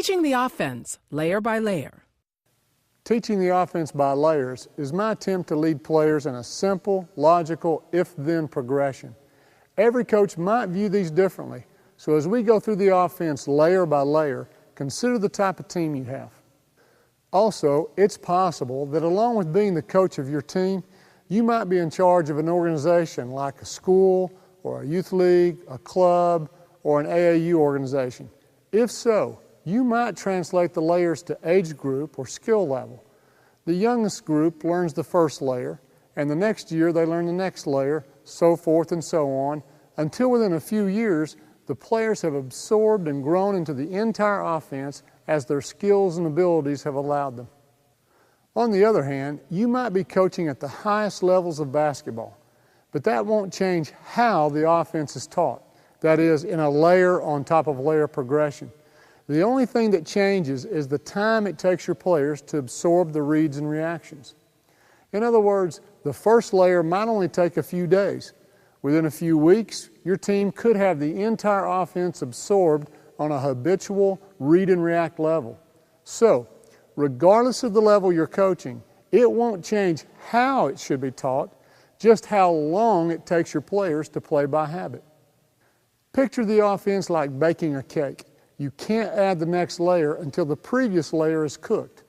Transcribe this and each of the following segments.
Teaching the offense, layer by layer. Teaching the offense by layers is my attempt to lead players in a simple, logical, if-then progression. Every coach might view these differently, so as we go through the offense layer by layer, consider the type of team you have. Also, it's possible that along with being the coach of your team, you might be in charge of an organization like a school or a youth league, a club, or an AAU organization. If so, you might translate the layers to age group or skill level. The youngest group learns the first layer, and the next year they learn the next layer, so forth and so on, until within a few years, the players have absorbed and grown into the entire offense as their skills and abilities have allowed them. On the other hand, you might be coaching at the highest levels of basketball, but that won't change how the offense is taught. That is, in a layer on top of layer progression. The only thing that changes is the time it takes your players to absorb the reads and reactions. In other words, the first layer might only take a few days. Within a few weeks, your team could have the entire offense absorbed on a habitual read and react level. So, regardless of the level you're coaching, it won't change how it should be taught, just how long it takes your players to play by habit. Picture the offense like baking a cake. You can't add the next layer until the previous layer is cooked.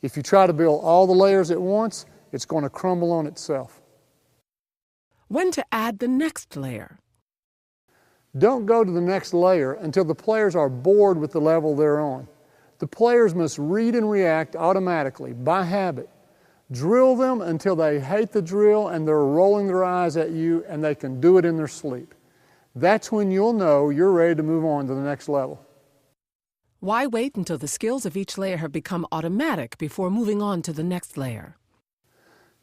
If you try to build all the layers at once, it's going to crumble on itself. When to add the next layer. Don't go to the next layer until the players are bored with the level they're on. The players must read and react automatically, by habit. Drill them until they hate the drill and they're rolling their eyes at you and they can do it in their sleep. That's when you'll know you're ready to move on to the next level. Why wait until the skills of each layer have become automatic before moving on to the next layer?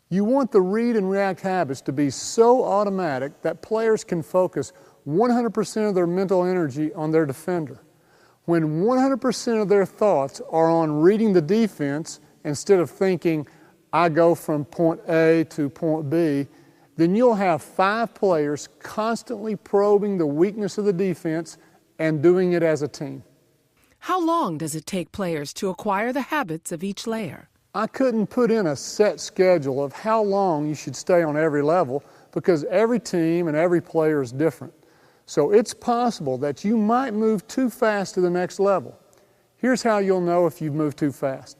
You want the read and react habits to be so automatic that players can focus 100% of their mental energy on their defender. When 100% of their thoughts are on reading the defense instead of thinking, I go from point A to point B, then you'll have 5 players constantly probing the weakness of the defense and doing it as a team. How long does it take players to acquire the habits of each layer? I couldn't put in a set schedule of how long you should stay on every level because every team and every player is different. So it's possible that you might move too fast to the next level. Here's how you'll know if you've moved too fast.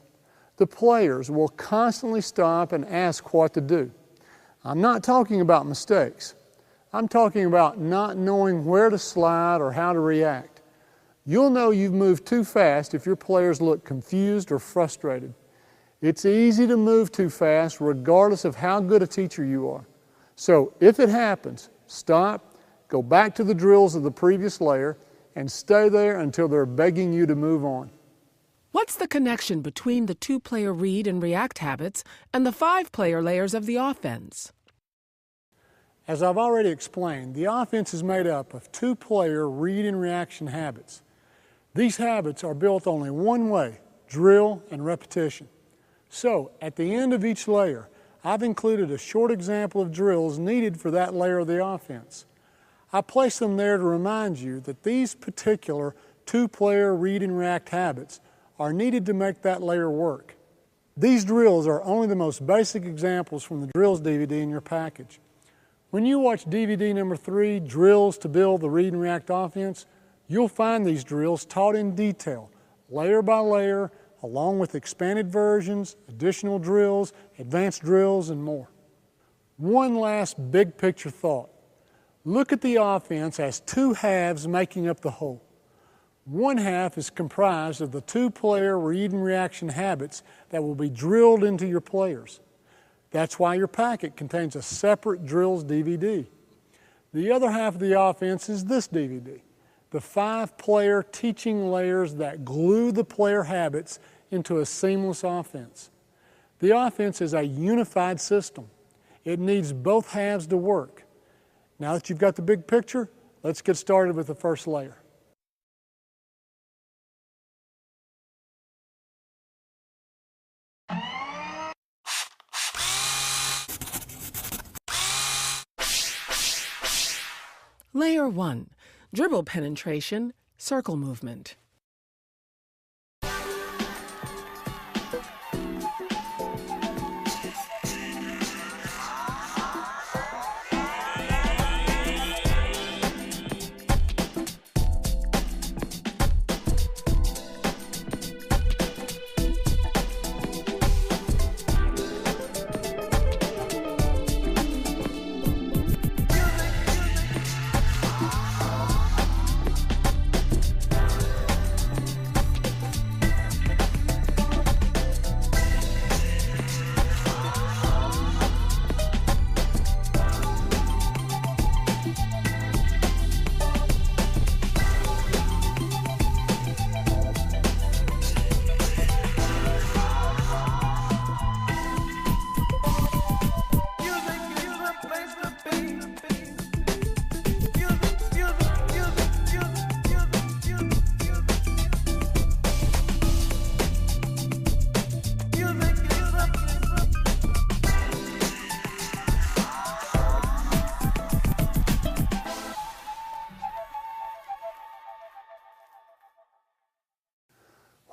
The players will constantly stop and ask what to do. I'm not talking about mistakes. I'm talking about not knowing where to slide or how to react. You'll know you've moved too fast if your players look confused or frustrated. It's easy to move too fast regardless of how good a teacher you are. So if it happens, stop, go back to the drills of the previous layer, and stay there until they're begging you to move on. What's the connection between the 2-player read and react habits and the 5-player layers of the offense? As I've already explained, the offense is made up of 2-player read and reaction habits. These habits are built only one way, drill and repetition. So, at the end of each layer, I've included a short example of drills needed for that layer of the offense. I place them there to remind you that these particular 2-player read and react habits are needed to make that layer work. These drills are only the most basic examples from the drills DVD in your package. When you watch DVD number 3, Drills to Build the Read and React Offense, you'll find these drills taught in detail, layer by layer, along with expanded versions, additional drills, advanced drills, and more. One last big picture thought. Look at the offense as 2 halves making up the whole. One half is comprised of the 2-player read and reaction habits that will be drilled into your players. That's why your packet contains a separate drills DVD. The other half of the offense is this DVD, the 5-player teaching layers that glue the player habits into a seamless offense. The offense is a unified system. It needs both halves to work. Now that you've got the big picture, let's get started with the first layer. Layer 1, dribble penetration, circle movement.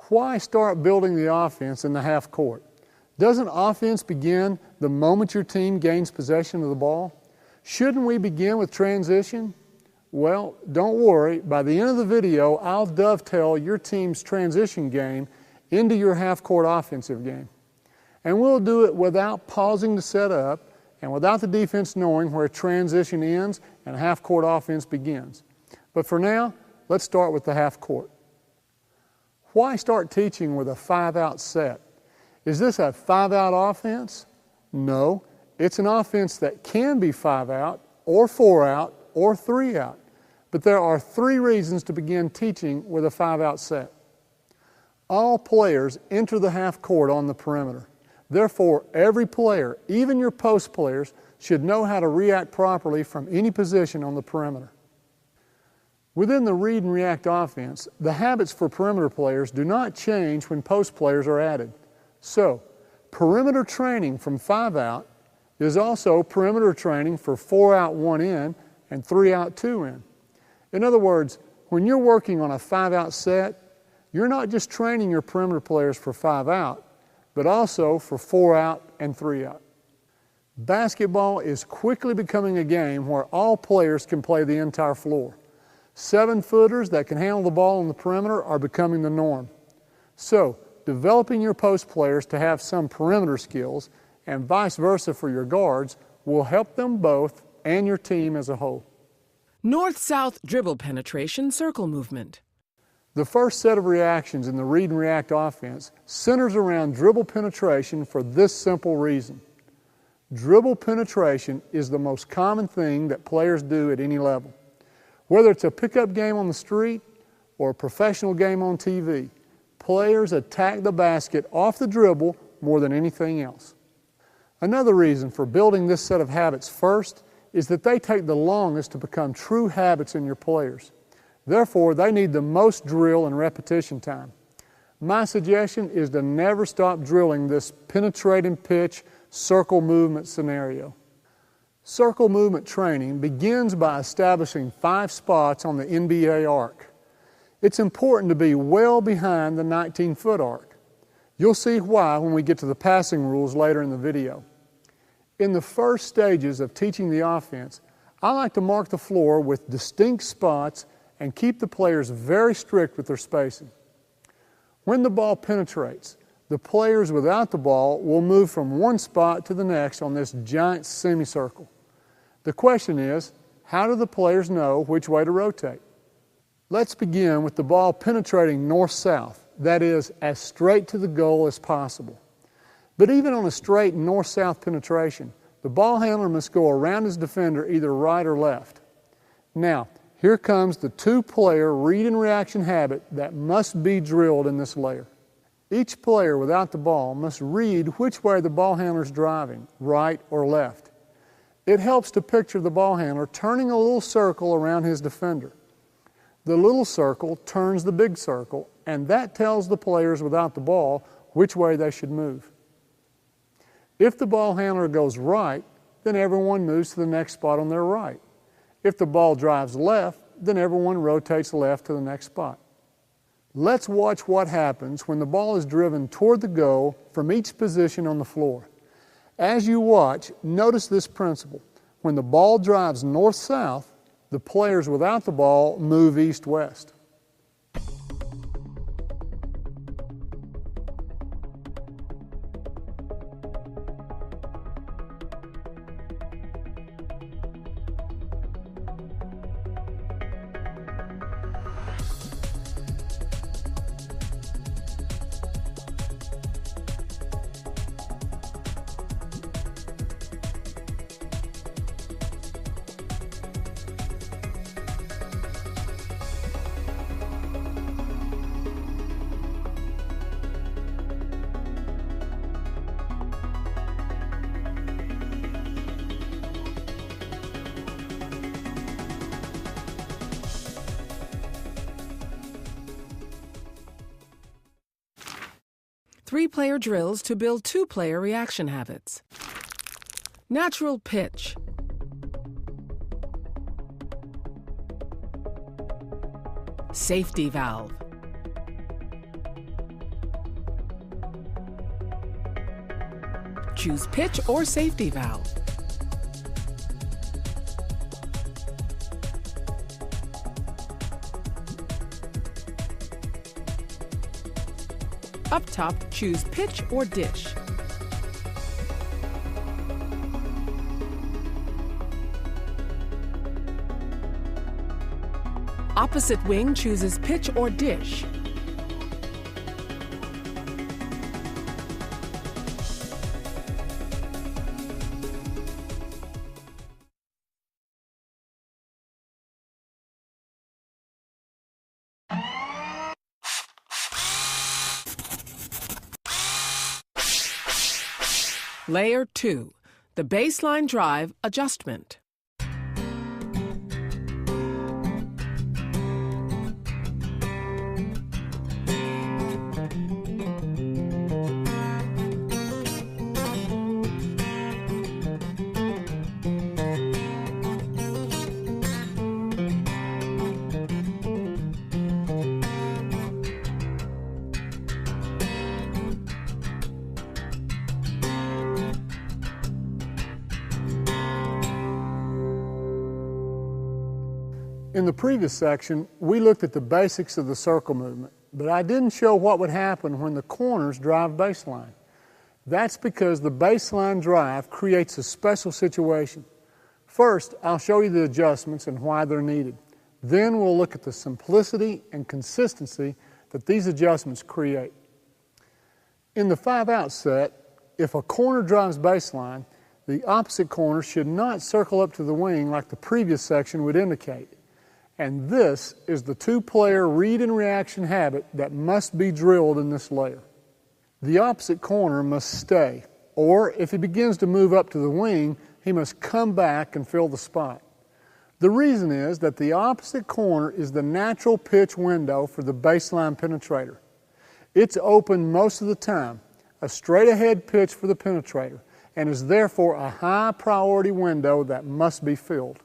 Why start building the offense in the half court? Doesn't offense begin the moment your team gains possession of the ball? Shouldn't we begin with transition? Well, don't worry. By the end of the video, I'll dovetail your team's transition game into your half-court offensive game. And we'll do it without pausing to set up and without the defense knowing where transition ends and half-court offense begins. But for now, let's start with the half-court. Why start teaching with a 5-out set? Is this a 5-out offense? No, it's an offense that can be 5-out or 4-out or 3-out. But there are 3 reasons to begin teaching with a 5-out set. All players enter the half court on the perimeter. Therefore, every player, even your post players, should know how to react properly from any position on the perimeter. Within the read and react offense, the habits for perimeter players do not change when post players are added. So, perimeter training from 5-out is also perimeter training for 4-out 1-in and 3-out 2-in. In other words, when you're working on a 5-out set, you're not just training your perimeter players for 5-out, but also for 4-out and 3-out. Basketball is quickly becoming a game where all players can play the entire floor. 7-footers that can handle the ball on the perimeter are becoming the norm. So, developing your post players to have some perimeter skills and vice versa for your guards will help them both and your team as a whole. North-south dribble penetration circle movement. The first set of reactions in the read and react offense centers around dribble penetration for this simple reason. Dribble penetration is the most common thing that players do at any level. Whether it's a pickup game on the street or a professional game on TV, players attack the basket off the dribble more than anything else. Another reason for building this set of habits first is that they take the longest to become true habits in your players. Therefore, they need the most drill and repetition time. My suggestion is to never stop drilling this penetrating pitch circle movement scenario. Circle movement training begins by establishing 5 spots on the NBA arc. It's important to be well behind the 19-foot arc. You'll see why when we get to the passing rules later in the video. In the first stages of teaching the offense, I like to mark the floor with distinct spots and keep the players very strict with their spacing. When the ball penetrates, the players without the ball will move from one spot to the next on this giant semicircle. The question is, how do the players know which way to rotate? Let's begin with the ball penetrating north-south, that is, as straight to the goal as possible. But even on a straight north-south penetration, the ball handler must go around his defender either right or left. Now, here comes the 2-player read and reaction habit that must be drilled in this layer. Each player without the ball must read which way the ball handler is driving, right or left. It helps to picture the ball handler turning a little circle around his defender. The little circle turns the big circle, and that tells the players without the ball which way they should move. If the ball handler goes right, then everyone moves to the next spot on their right. If the ball drives left, then everyone rotates left to the next spot. Let's watch what happens when the ball is driven toward the goal from each position on the floor. As you watch, notice this principle. When the ball drives north-south, the players without the ball move east-west. Three-player drills to build 2-player reaction habits. Natural pitch. Safety valve. choose pitch or safety valve. Up top, choose pitch or dish. Opposite wing chooses pitch or dish. Layer 2, the baseline drive adjustment. In the previous section, we looked at the basics of the circle movement, but I didn't show what would happen when the corners drive baseline. That's because the baseline drive creates a special situation. First, I'll show you the adjustments and why they're needed. Then we'll look at the simplicity and consistency that these adjustments create. In the 5-out set, if a corner drives baseline, the opposite corner should not circle up to the wing like the previous section would indicate. And this is the two-player read and reaction habit that must be drilled in this layer. The opposite corner must stay, or if he begins to move up to the wing, he must come back and fill the spot. The reason is that the opposite corner is the natural pitch window for the baseline penetrator. It's open most of the time, a straight-ahead pitch for the penetrator, and is therefore a high-priority window that must be filled.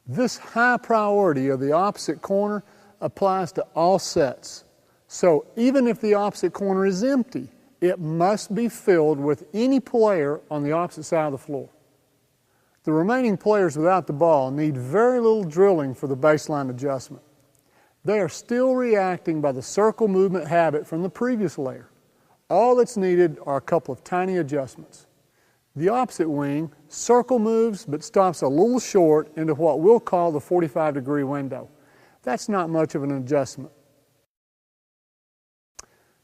This high priority of the opposite corner applies to all sets. So even if the opposite corner is empty, it must be filled with any player on the opposite side of the floor. The remaining players without the ball need very little drilling for the baseline adjustment. They are still reacting by the circle movement habit from the previous layer. All that's needed are a couple of tiny adjustments. The opposite wing circle moves but stops a little short into what we'll call the 45-degree window. That's not much of an adjustment.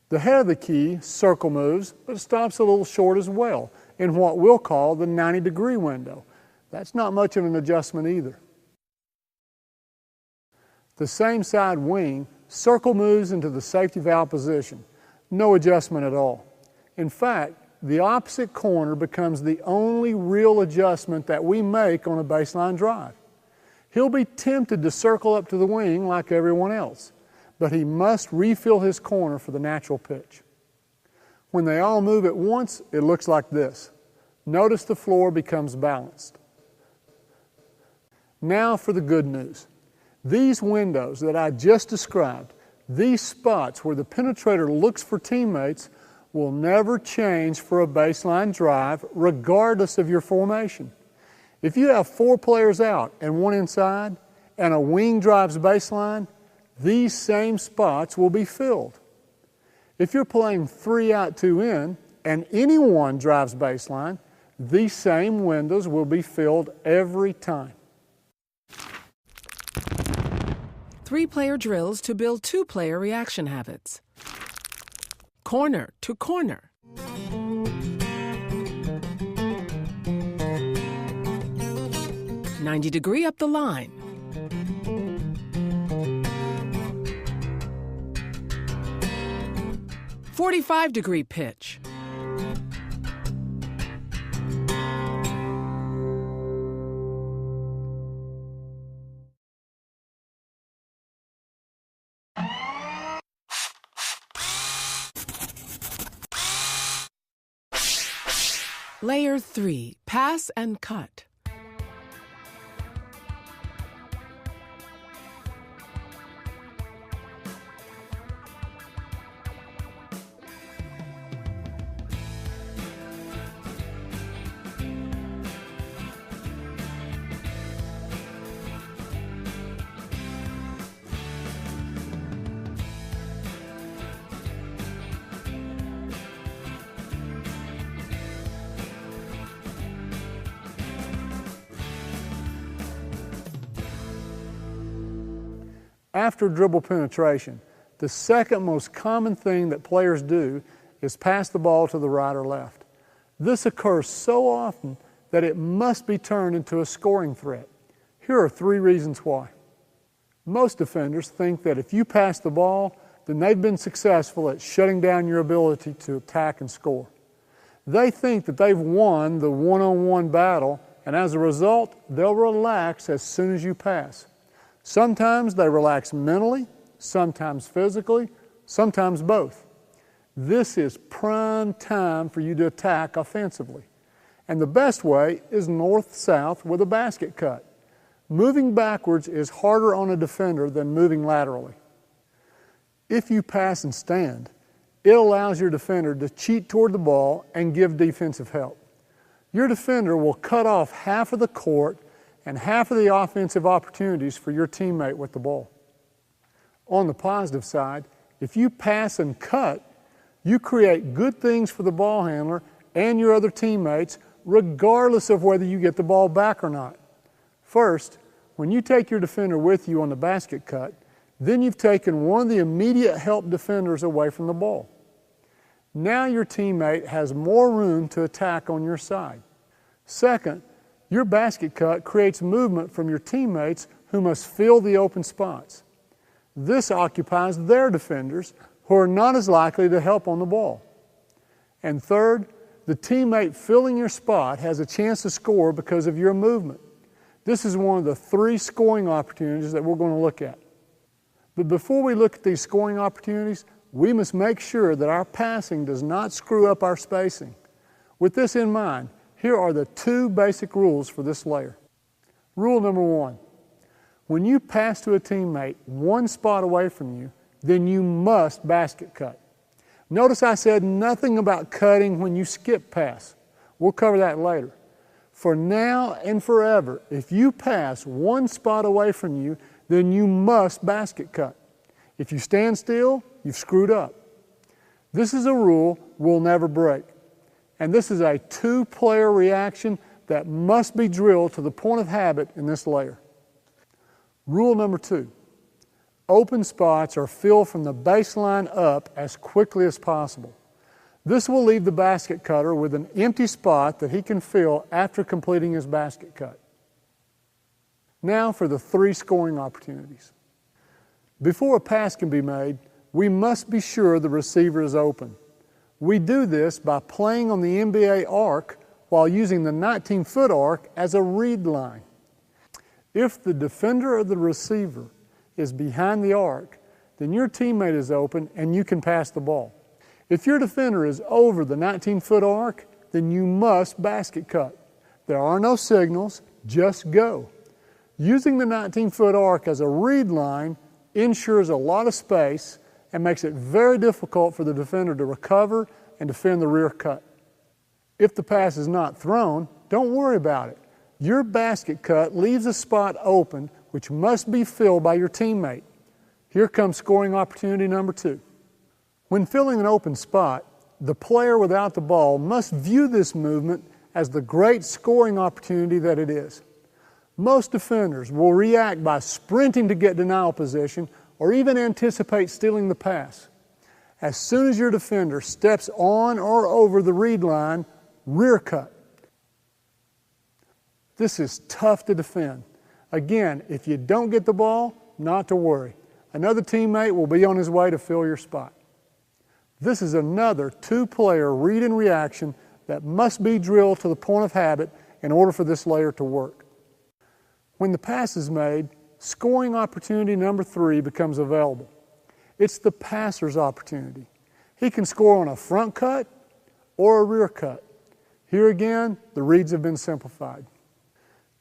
The head of the key circle moves but stops a little short as well in what we'll call the 90-degree window. That's not much of an adjustment either. The same side wing circle moves into the safety valve position. No adjustment at all. In fact, the opposite corner becomes the only real adjustment that we make on a baseline drive. He'll be tempted to circle up to the wing like everyone else, but he must refill his corner for the natural pitch. When they all move at once, it looks like this. Notice the floor becomes balanced. Now for the good news. These windows that I just described, these spots where the penetrator looks for teammates, will never change for a baseline drive regardless of your formation. If you have 4 players out and 1 inside, and a wing drives baseline, these same spots will be filled. If you're playing 3 out, 2 in, and anyone drives baseline, these same windows will be filled every time. 3-player drills to build 2-player reaction habits. Corner to corner. "90-degree up the line. "45-degree pitch. Layer 3, pass and cut. After dribble penetration, the second most common thing that players do is pass the ball to the right or left. This occurs so often that it must be turned into a scoring threat. Here are 3 reasons why. Most defenders think that if you pass the ball, then they've been successful at shutting down your ability to attack and score. They think that they've won the one-on-one battle, and as a result, they'll relax as soon as you pass. Sometimes they relax mentally, sometimes physically, sometimes both. This is prime time for you to attack offensively. And the best way is north-south with a basket cut. Moving backwards is harder on a defender than moving laterally. If you pass and stand, it allows your defender to cheat toward the ball and give defensive help. Your defender will cut off half of the court and half of the offensive opportunities for your teammate with the ball. On the positive side, if you pass and cut, you create good things for the ball handler and your other teammates regardless of whether you get the ball back or not. First, when you take your defender with you on the basket cut, then you've taken one of the immediate help defenders away from the ball. Now your teammate has more room to attack on your side. Second, your basket cut creates movement from your teammates who must fill the open spots. This occupies their defenders who are not as likely to help on the ball. And third, the teammate filling your spot has a chance to score because of your movement. This is one of the 3 scoring opportunities that we're going to look at. But before we look at these scoring opportunities, we must make sure that our passing does not screw up our spacing. With this in mind, here are the 2 basic rules for this layer. Rule number 1, when you pass to a teammate 1 spot away from you, then you must basket cut. Notice I said nothing about cutting when you skip pass. We'll cover that later. For now and forever, if you pass 1 spot away from you, then you must basket cut. If you stand still, you've screwed up. This is a rule we'll never break. And this is a 2-player reaction that must be drilled to the point of habit in this layer. Rule number 2, open spots are filled from the baseline up as quickly as possible. This will leave the basket cutter with an empty spot that he can fill after completing his basket cut. Now for the 3 scoring opportunities. Before a pass can be made, we must be sure the receiver is open. We do this by playing on the NBA arc while using the 19-foot arc as a read line. If the defender or the receiver is behind the arc, then your teammate is open and you can pass the ball. If your defender is over the 19-foot arc, then you must basket cut. There are no signals, just go. Using the 19-foot arc as a read line ensures a lot of space and makes it very difficult for the defender to recover and defend the rear cut. If the pass is not thrown, don't worry about it. Your basket cut leaves a spot open which must be filled by your teammate. Here comes scoring opportunity number 2. When filling an open spot, the player without the ball must view this movement as the great scoring opportunity that it is. Most defenders will react by sprinting to get denial position or even anticipate stealing the pass. As soon as your defender steps on or over the read line, rear cut. This is tough to defend. Again, if you don't get the ball, not to worry. Another teammate will be on his way to fill your spot. This is another 2-player read and reaction that must be drilled to the point of habit in order for this layer to work. When the pass is made, scoring opportunity number 3 becomes available. It's the passer's opportunity. He can score on a front cut or a rear cut. Here again, the reads have been simplified.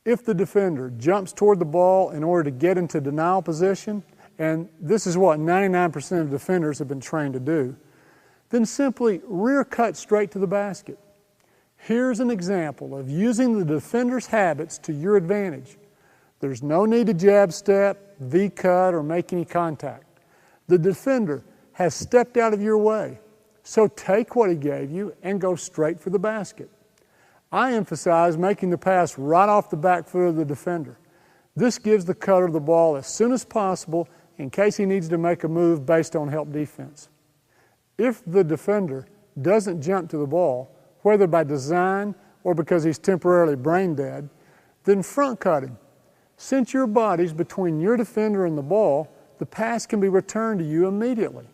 If the defender jumps toward the ball in order to get into denial position, and this is what 99% of defenders have been trained to do, then simply rear cut straight to the basket. Here's an example of using the defender's habits to your advantage. There's no need to jab step, V-cut, or make any contact. The defender has stepped out of your way, so take what he gave you and go straight for the basket. I emphasize making the pass right off the back foot of the defender. This gives the cutter the ball as soon as possible in case he needs to make a move based on help defense. If the defender doesn't jump to the ball, whether by design or because he's temporarily brain dead, then front cut him. Since your body's between your defender and the ball, the pass can be returned to you immediately.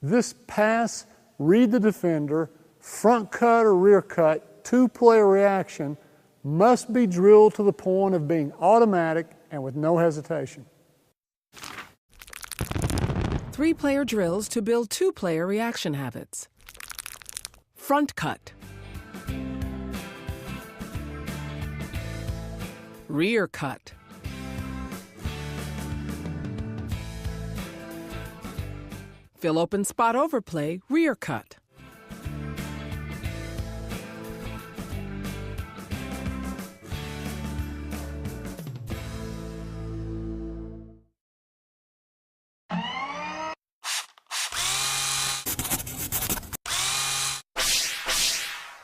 This pass, read the defender, front cut or rear cut, two-player reaction must be drilled to the point of being automatic and with no hesitation. 3-player drills to build 2-player reaction habits. Front cut. Rear cut. Fill open spot overplay, rear cut.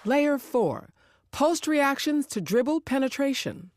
Layer 4, post reactions to dribble penetration.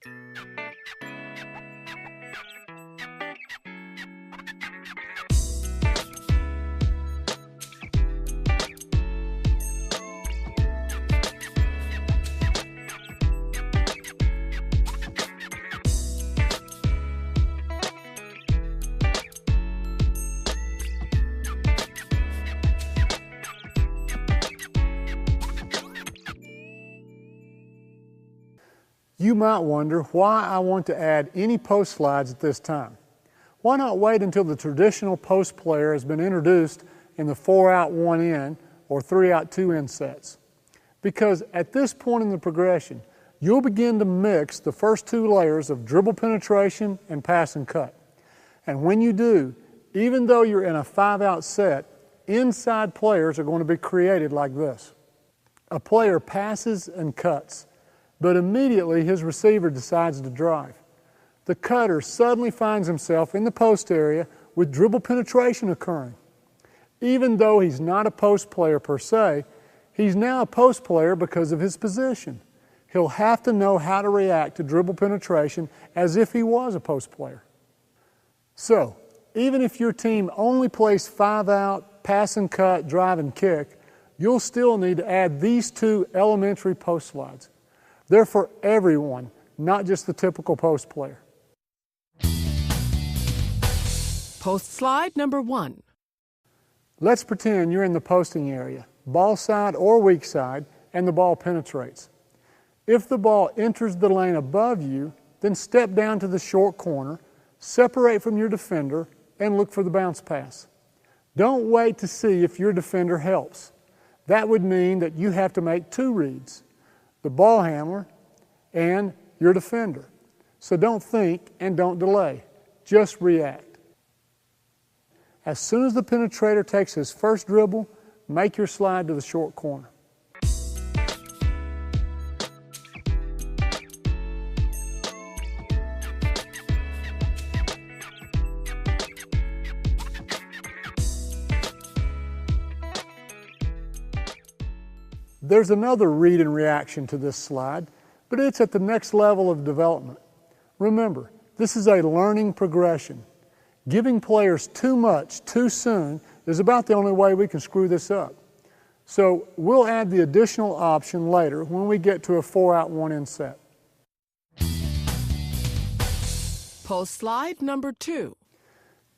You might wonder why I want to add any post slides at this time. Why not wait until the traditional post player has been introduced in the 4-out 1-in or 3-out 2-in sets? Because at this point in the progression, you'll begin to mix the first 2 layers of dribble penetration and pass and cut. And when you do, even though you're in a 5-out set, inside players are going to be created like this. A player passes and cuts, but immediately his receiver decides to drive. The cutter suddenly finds himself in the post area with dribble penetration occurring. Even though he's not a post player per se, he's now a post player because of his position. He'll have to know how to react to dribble penetration as if he was a post player. So, even if your team only plays 5-out, pass and cut, drive and kick, you'll still need to add these 2 elementary post slides. They're for everyone, not just the typical post player. Post slide number 1. Let's pretend you're in the posting area, ball side or weak side, and the ball penetrates. If the ball enters the lane above you, then step down to the short corner, separate from your defender, and look for the bounce pass. Don't wait to see if your defender helps. That would mean that you have to make 2 reads: the ball handler and your defender. So don't think and don't delay. Just react. As soon as the penetrator takes his first dribble, make your slide to the short corner. There's another read and reaction to this slide, but it's at the next level of development. Remember, this is a learning progression. Giving players too much too soon is about the only way we can screw this up. So we'll add the additional option later when we get to a 4-out 1-in set. Post slide number 2.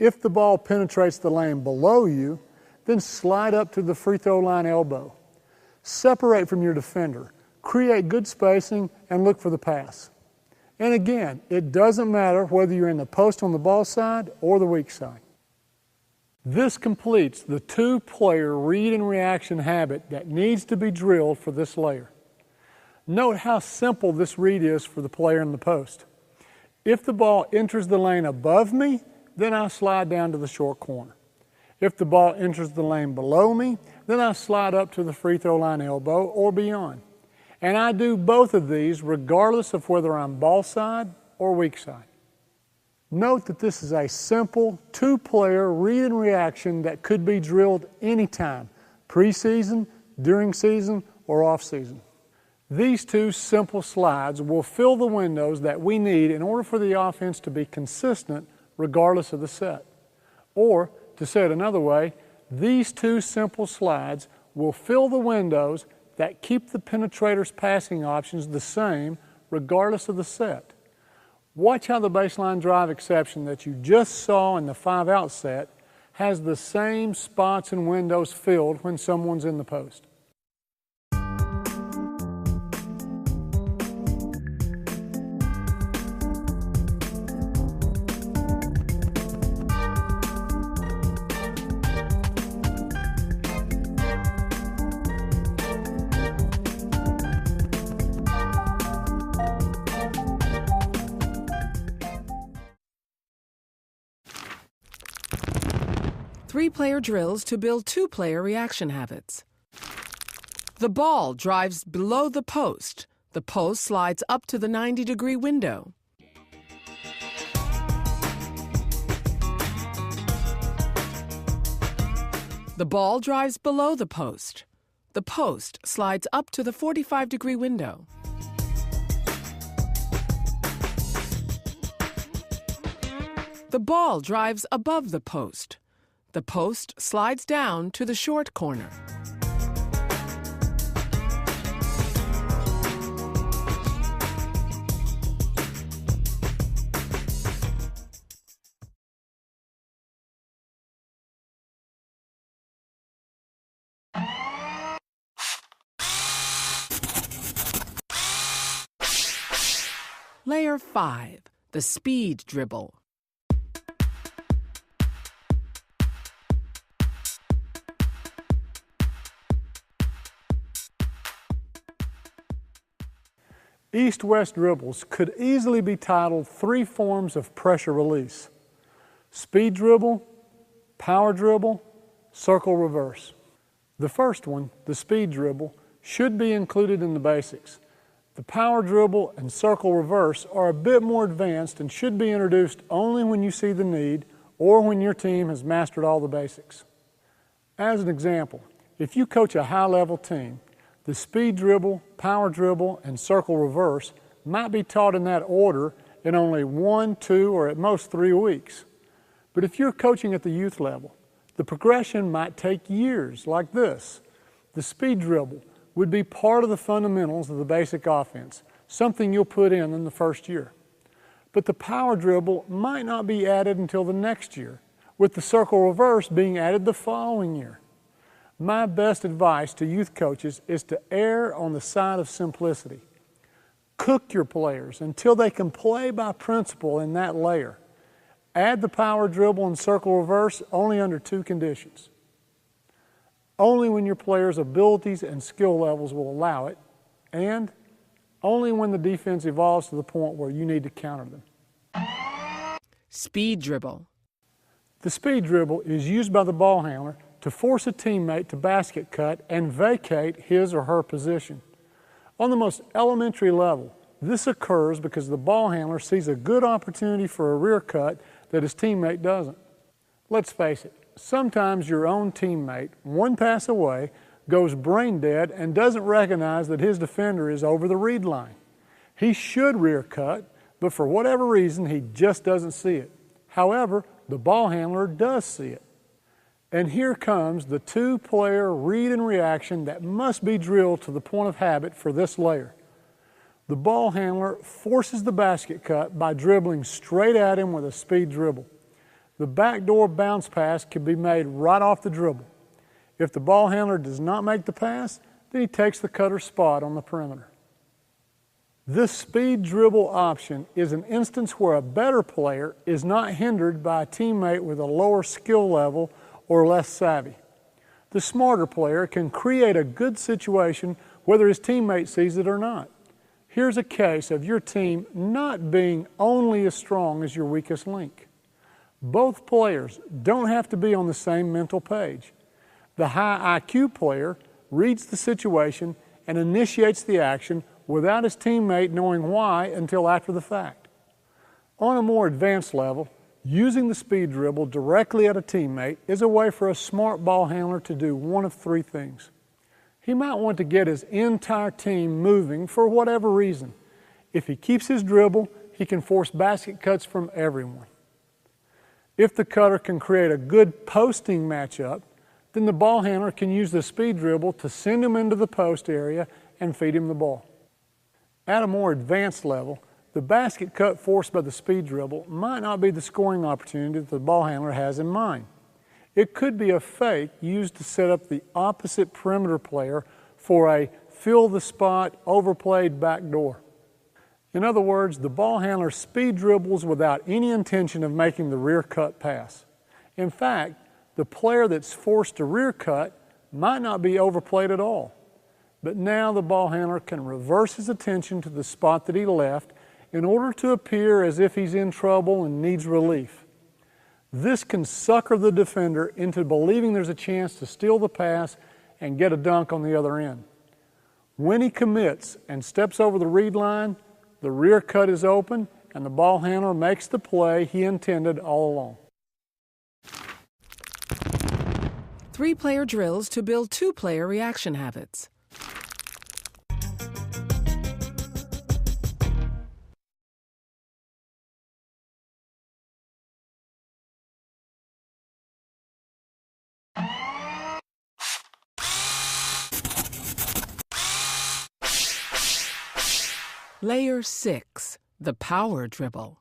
If the ball penetrates the lane below you, then slide up to the free throw line elbow. Separate from your defender, create good spacing, and look for the pass. And again, it doesn't matter whether you're in the post on the ball side or the weak side. This completes the 2-player read and reaction habit that needs to be drilled for this layer. Note how simple this read is for the player in the post. If the ball enters the lane above me, then I slide down to the short corner. If the ball enters the lane below me, then I slide up to the free throw line elbow or beyond. And I do both of these regardless of whether I'm ball side or weak side. Note that this is a simple 2-player read and reaction that could be drilled anytime, preseason, during season, or off season. These 2 simple slides will fill the windows that we need in order for the offense to be consistent regardless of the set. Or, to say it another way, these two simple slides will fill the windows that keep the penetrator's passing options the same regardless of the set. Watch how the baseline drive exception that you just saw in the 5-out set has the same spots and windows filled when someone's in the post. Three-player drills to build two-player reaction habits. The ball drives below the post. The post slides up to the 90-degree window. The ball drives below the post. The post slides up to the 45-degree window. The ball drives above the post. The post slides down to the short corner. Layer 5, the speed dribble. East-west dribbles could easily be titled 3 forms of pressure release: speed dribble, power dribble, circle reverse. The first one, the speed dribble, should be included in the basics. The power dribble and circle reverse are a bit more advanced and should be introduced only when you see the need or when your team has mastered all the basics. As an example, if you coach a high-level team, the speed dribble, power dribble, and circle reverse might be taught in that order in only 1, 2, or at most 3 weeks. But if you're coaching at the youth level, the progression might take years, like this. The speed dribble would be part of the fundamentals of the basic offense, something you'll put in the first year. But the power dribble might not be added until the next year, with the circle reverse being added the following year. My best advice to youth coaches is to err on the side of simplicity. Cook your players until they can play by principle in that layer. Add the power dribble and circle reverse only under 2 conditions. Only when your players' abilities and skill levels will allow it, and only when the defense evolves to the point where you need to counter them. Speed dribble. The speed dribble is used by the ball handler to force a teammate to basket cut and vacate his or her position. On the most elementary level, this occurs because the ball handler sees a good opportunity for a rear cut that his teammate doesn't. Let's face it, sometimes your own teammate, one pass away, goes brain dead and doesn't recognize that his defender is over the read line. He should rear cut, but for whatever reason, he just doesn't see it. However, the ball handler does see it. And here comes the 2-player read and reaction that must be drilled to the point of habit for this layer. The ball handler forces the basket cut by dribbling straight at him with a speed dribble. The backdoor bounce pass can be made right off the dribble. If the ball handler does not make the pass, then he takes the cutter's spot on the perimeter. This speed dribble option is an instance where a better player is not hindered by a teammate with a lower skill level or less savvy. The smarter player can create a good situation whether his teammate sees it or not. Here's a case of your team not being only as strong as your weakest link. Both players don't have to be on the same mental page. The high IQ player reads the situation and initiates the action without his teammate knowing why until after the fact. On a more advanced level, using the speed dribble directly at a teammate is a way for a smart ball handler to do one of 3 things. He might want to get his entire team moving for whatever reason. If he keeps his dribble, he can force basket cuts from everyone. If the cutter can create a good posting matchup, then the ball handler can use the speed dribble to send him into the post area and feed him the ball. At a more advanced level, the basket cut forced by the speed dribble might not be the scoring opportunity that the ball handler has in mind. It could be a fake used to set up the opposite perimeter player for a fill the spot, overplayed backdoor. In other words, the ball handler speed dribbles without any intention of making the rear cut pass. In fact, the player that's forced to rear cut might not be overplayed at all. But now the ball handler can reverse his attention to the spot that he left in order to appear as if he's in trouble and needs relief. This can sucker the defender into believing there's a chance to steal the pass and get a dunk on the other end. When he commits and steps over the read line, the rear cut is open and the ball handler makes the play he intended all along. 3-player drills to build 2-player reaction habits. Layer 6, the power dribble.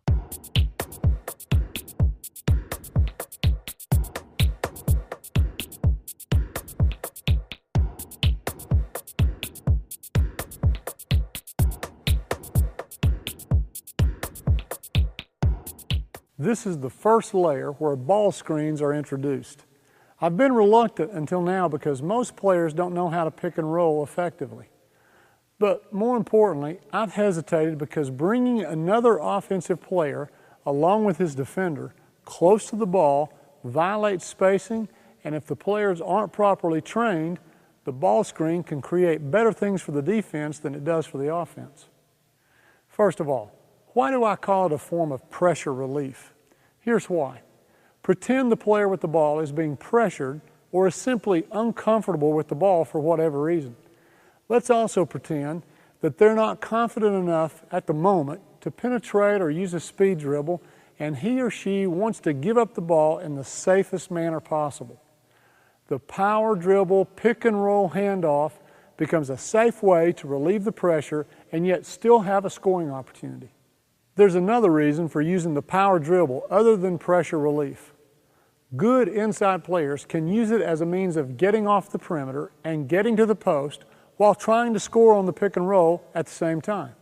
This is the first layer where ball screens are introduced. I've been reluctant until now because most players don't know how to pick and roll effectively. But more importantly, I've hesitated because bringing another offensive player along with his defender close to the ball violates spacing, and if the players aren't properly trained, the ball screen can create better things for the defense than it does for the offense. First of all, why do I call it a form of pressure relief? Here's why. Pretend the player with the ball is being pressured or is simply uncomfortable with the ball for whatever reason. Let's also pretend that they're not confident enough at the moment to penetrate or use a speed dribble, and he or she wants to give up the ball in the safest manner possible. The power dribble pick and roll handoff becomes a safe way to relieve the pressure and yet still have a scoring opportunity. There's another reason for using the power dribble other than pressure relief. Good inside players can use it as a means of getting off the perimeter and getting to the post while trying to score on the pick and roll at the same time.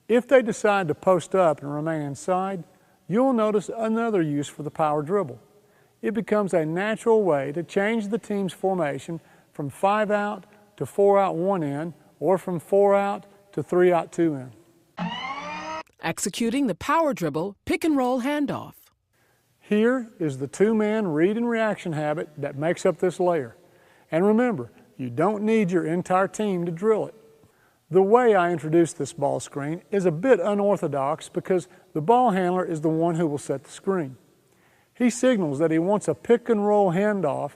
If they decide to post up and remain inside, you'll notice another use for the power dribble. It becomes a natural way to change the team's formation from 5 out to 4 out 1 in, or from 4 out to 3 out 2 in. Executing the power dribble pick and roll handoff. Here is the 2-man read and reaction habit that makes up this layer. And remember, you don't need your entire team to drill it. The way I introduce this ball screen is a bit unorthodox because the ball handler is the one who will set the screen. He signals that he wants a pick and roll handoff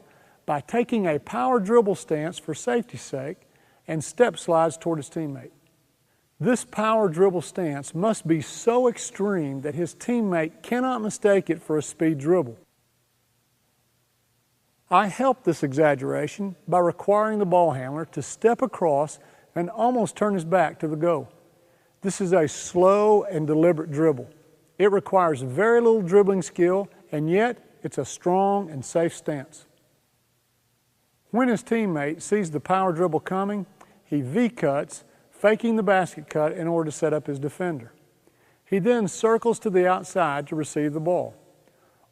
by taking a power dribble stance for safety's sake and step slides toward his teammate. This power dribble stance must be so extreme that his teammate cannot mistake it for a speed dribble. I help this exaggeration by requiring the ball handler to step across and almost turn his back to the goal. This is a slow and deliberate dribble. It requires very little dribbling skill, and yet it's a strong and safe stance. When his teammate sees the power dribble coming, he V-cuts, faking the basket cut in order to set up his defender. He then circles to the outside to receive the ball.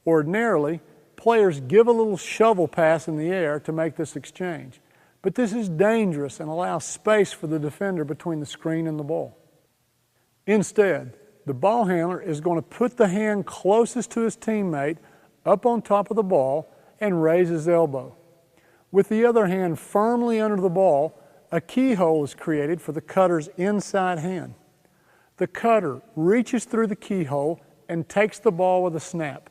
Ordinarily, players give a little shovel pass in the air to make this exchange, but this is dangerous and allows space for the defender between the screen and the ball. Instead, the ball handler is going to put the hand closest to his teammate up on top of the ball and raise his elbow. With the other hand firmly under the ball, a keyhole is created for the cutter's inside hand. The cutter reaches through the keyhole and takes the ball with a snap.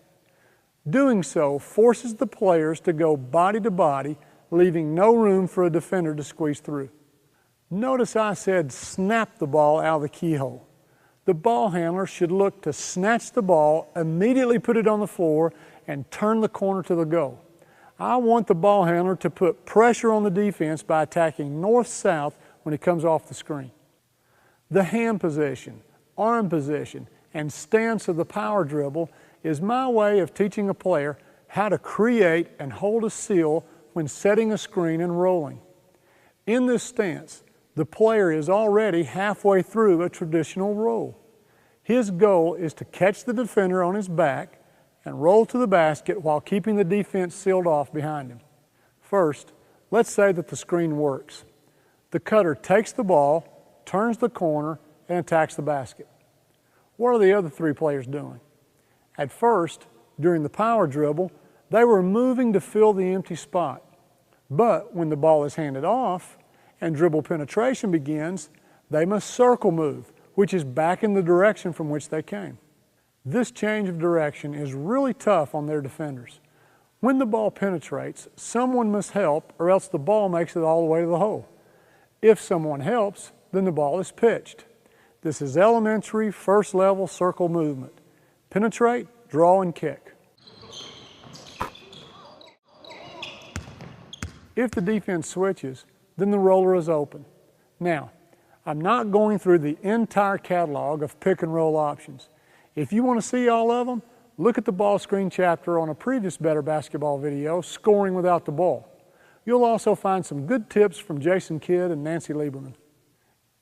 Doing so forces the players to go body to body, leaving no room for a defender to squeeze through. Notice I said snap the ball out of the keyhole. the ball handler should look to snatch the ball, immediately put it on the floor, and turn the corner to the goal. I want the ball handler to put pressure on the defense by attacking north-south when he comes off the screen. The hand position, arm position, and stance of the power dribble is my way of teaching a player how to create and hold a seal when setting a screen and rolling. In this stance, the player is already halfway through a traditional roll. His goal is to catch the defender on his back and roll to the basket while keeping the defense sealed off behind him. First, let's say that the screen works. The cutter takes the ball, turns the corner, and attacks the basket. What are the other three players doing? At first, during the power dribble, they were moving to fill the empty spot. But when the ball is handed off and dribble penetration begins, they must circle move, which is back in the direction from which they came. This change of direction is really tough on their defenders. When the ball penetrates, someone must help or else the ball makes it all the way to the hole. If someone helps, then the ball is pitched. This is elementary first level circle movement. Penetrate, draw, and kick. If the defense switches, then the roller is open. Now, I'm not going through the entire catalog of pick and roll options. If you want to see all of them, look at the ball screen chapter on a previous Better Basketball video, Scoring Without the Ball. You'll also find some good tips from Jason Kidd and Nancy Lieberman.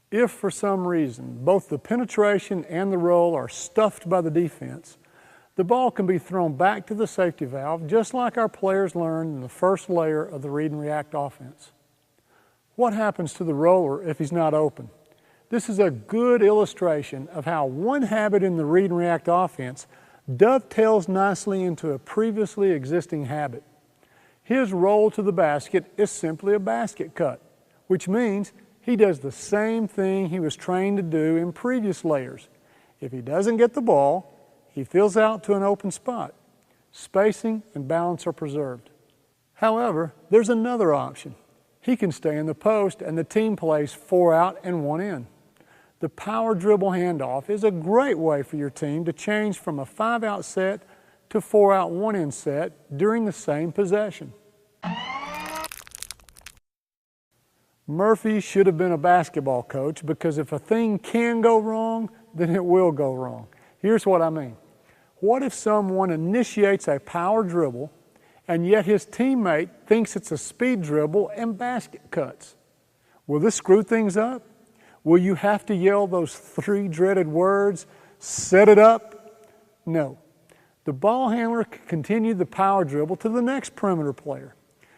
If for some reason both the penetration and the roll are stuffed by the defense, the ball can be thrown back to the safety valve just like our players learned in the first layer of the read and react offense. What happens to the roller if he's not open? This is a good illustration of how one habit in the read and react offense dovetails nicely into a previously existing habit. His roll to the basket is simply a basket cut, which means he does the same thing he was trained to do in previous layers. If he doesn't get the ball, he fills out to an open spot. Spacing and balance are preserved. However, there's another option. He can stay in the post and the team plays 4 out and 1 in. The power dribble handoff is a great way for your team to change from a 5-out set to 4-out 1-in set during the same possession. Murphy should have been a basketball coach because if a thing can go wrong, then it will go wrong. Here's what I mean. What if someone initiates a power dribble and yet his teammate thinks it's a speed dribble and basket cuts? Will this screw things up? Will you have to yell those 3 dreaded words, set it up? No. The ball handler can continue the power dribble to the next perimeter player.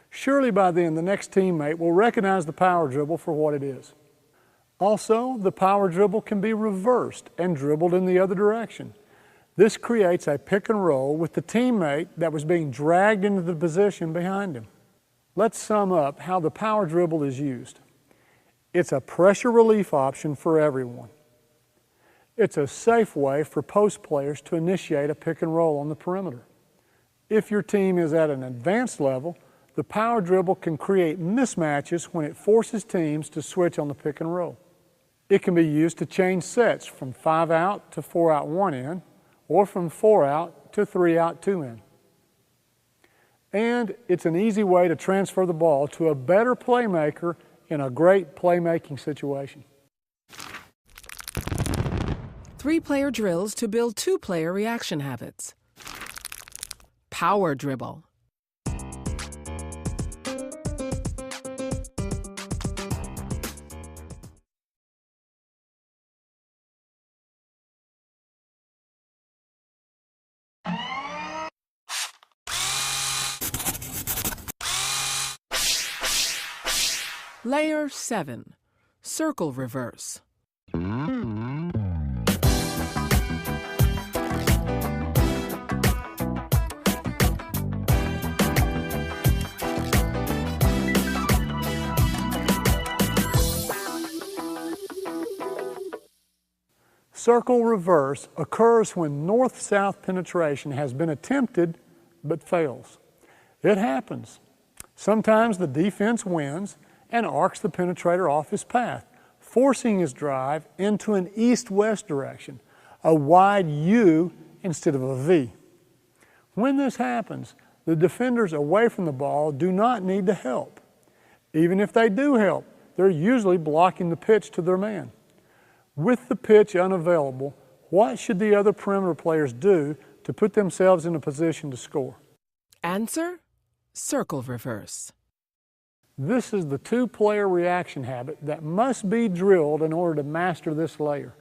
Surely by then the next teammate will recognize the power dribble for what it is. Also, the power dribble can be reversed and dribbled in the other direction. This creates a pick and roll with the teammate that was being dragged into the position behind him. Let's sum up how the power dribble is used. It's a pressure relief option for everyone. It's a safe way for post players to initiate a pick and roll on the perimeter. If your team is at an advanced level, the power dribble can create mismatches when it forces teams to switch on the pick and roll. It can be used to change sets from 5-out to 4-out 1-in, or from 4-out to 3-out 2-in. And it's an easy way to transfer the ball to a better playmaker in a great playmaking situation. 3-player drills to build 2-player reaction habits. Power dribble. Layer 7, circle reverse. Circle reverse occurs when north-south penetration has been attempted but fails. It happens. Sometimes the defense wins and arcs the penetrator off his path, forcing his drive into an east-west direction, a wide U instead of a V. When this happens, the defenders away from the ball do not need to help. Even if they do help, they're usually blocking the pitch to their man. With the pitch unavailable, what should the other perimeter players do to put themselves in a position to score? Answer: circle reverse. This is the two-player reaction habit that must be drilled in order to master this layer.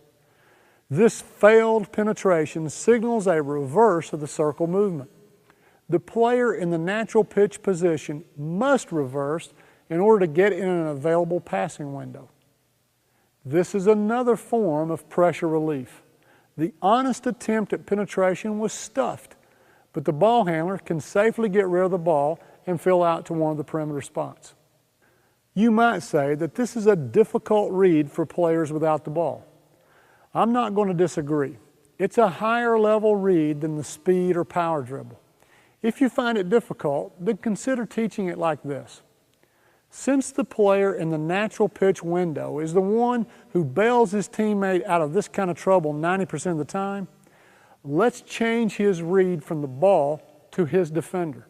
This failed penetration signals a reverse of the circle movement. The player in the natural pitch position must reverse in order to get in an available passing window. This is another form of pressure relief. The honest attempt at penetration was stuffed, but the ball handler can safely get rid of the ball and fill out to one of the perimeter spots. You might say that this is a difficult read for players without the ball. I'm not going to disagree. It's a higher level read than the speed or power dribble. If you find it difficult, then consider teaching it like this. Since the player in the natural pitch window is the one who bails his teammate out of this kind of trouble 90% of the time, let's change his read from the ball to his defender.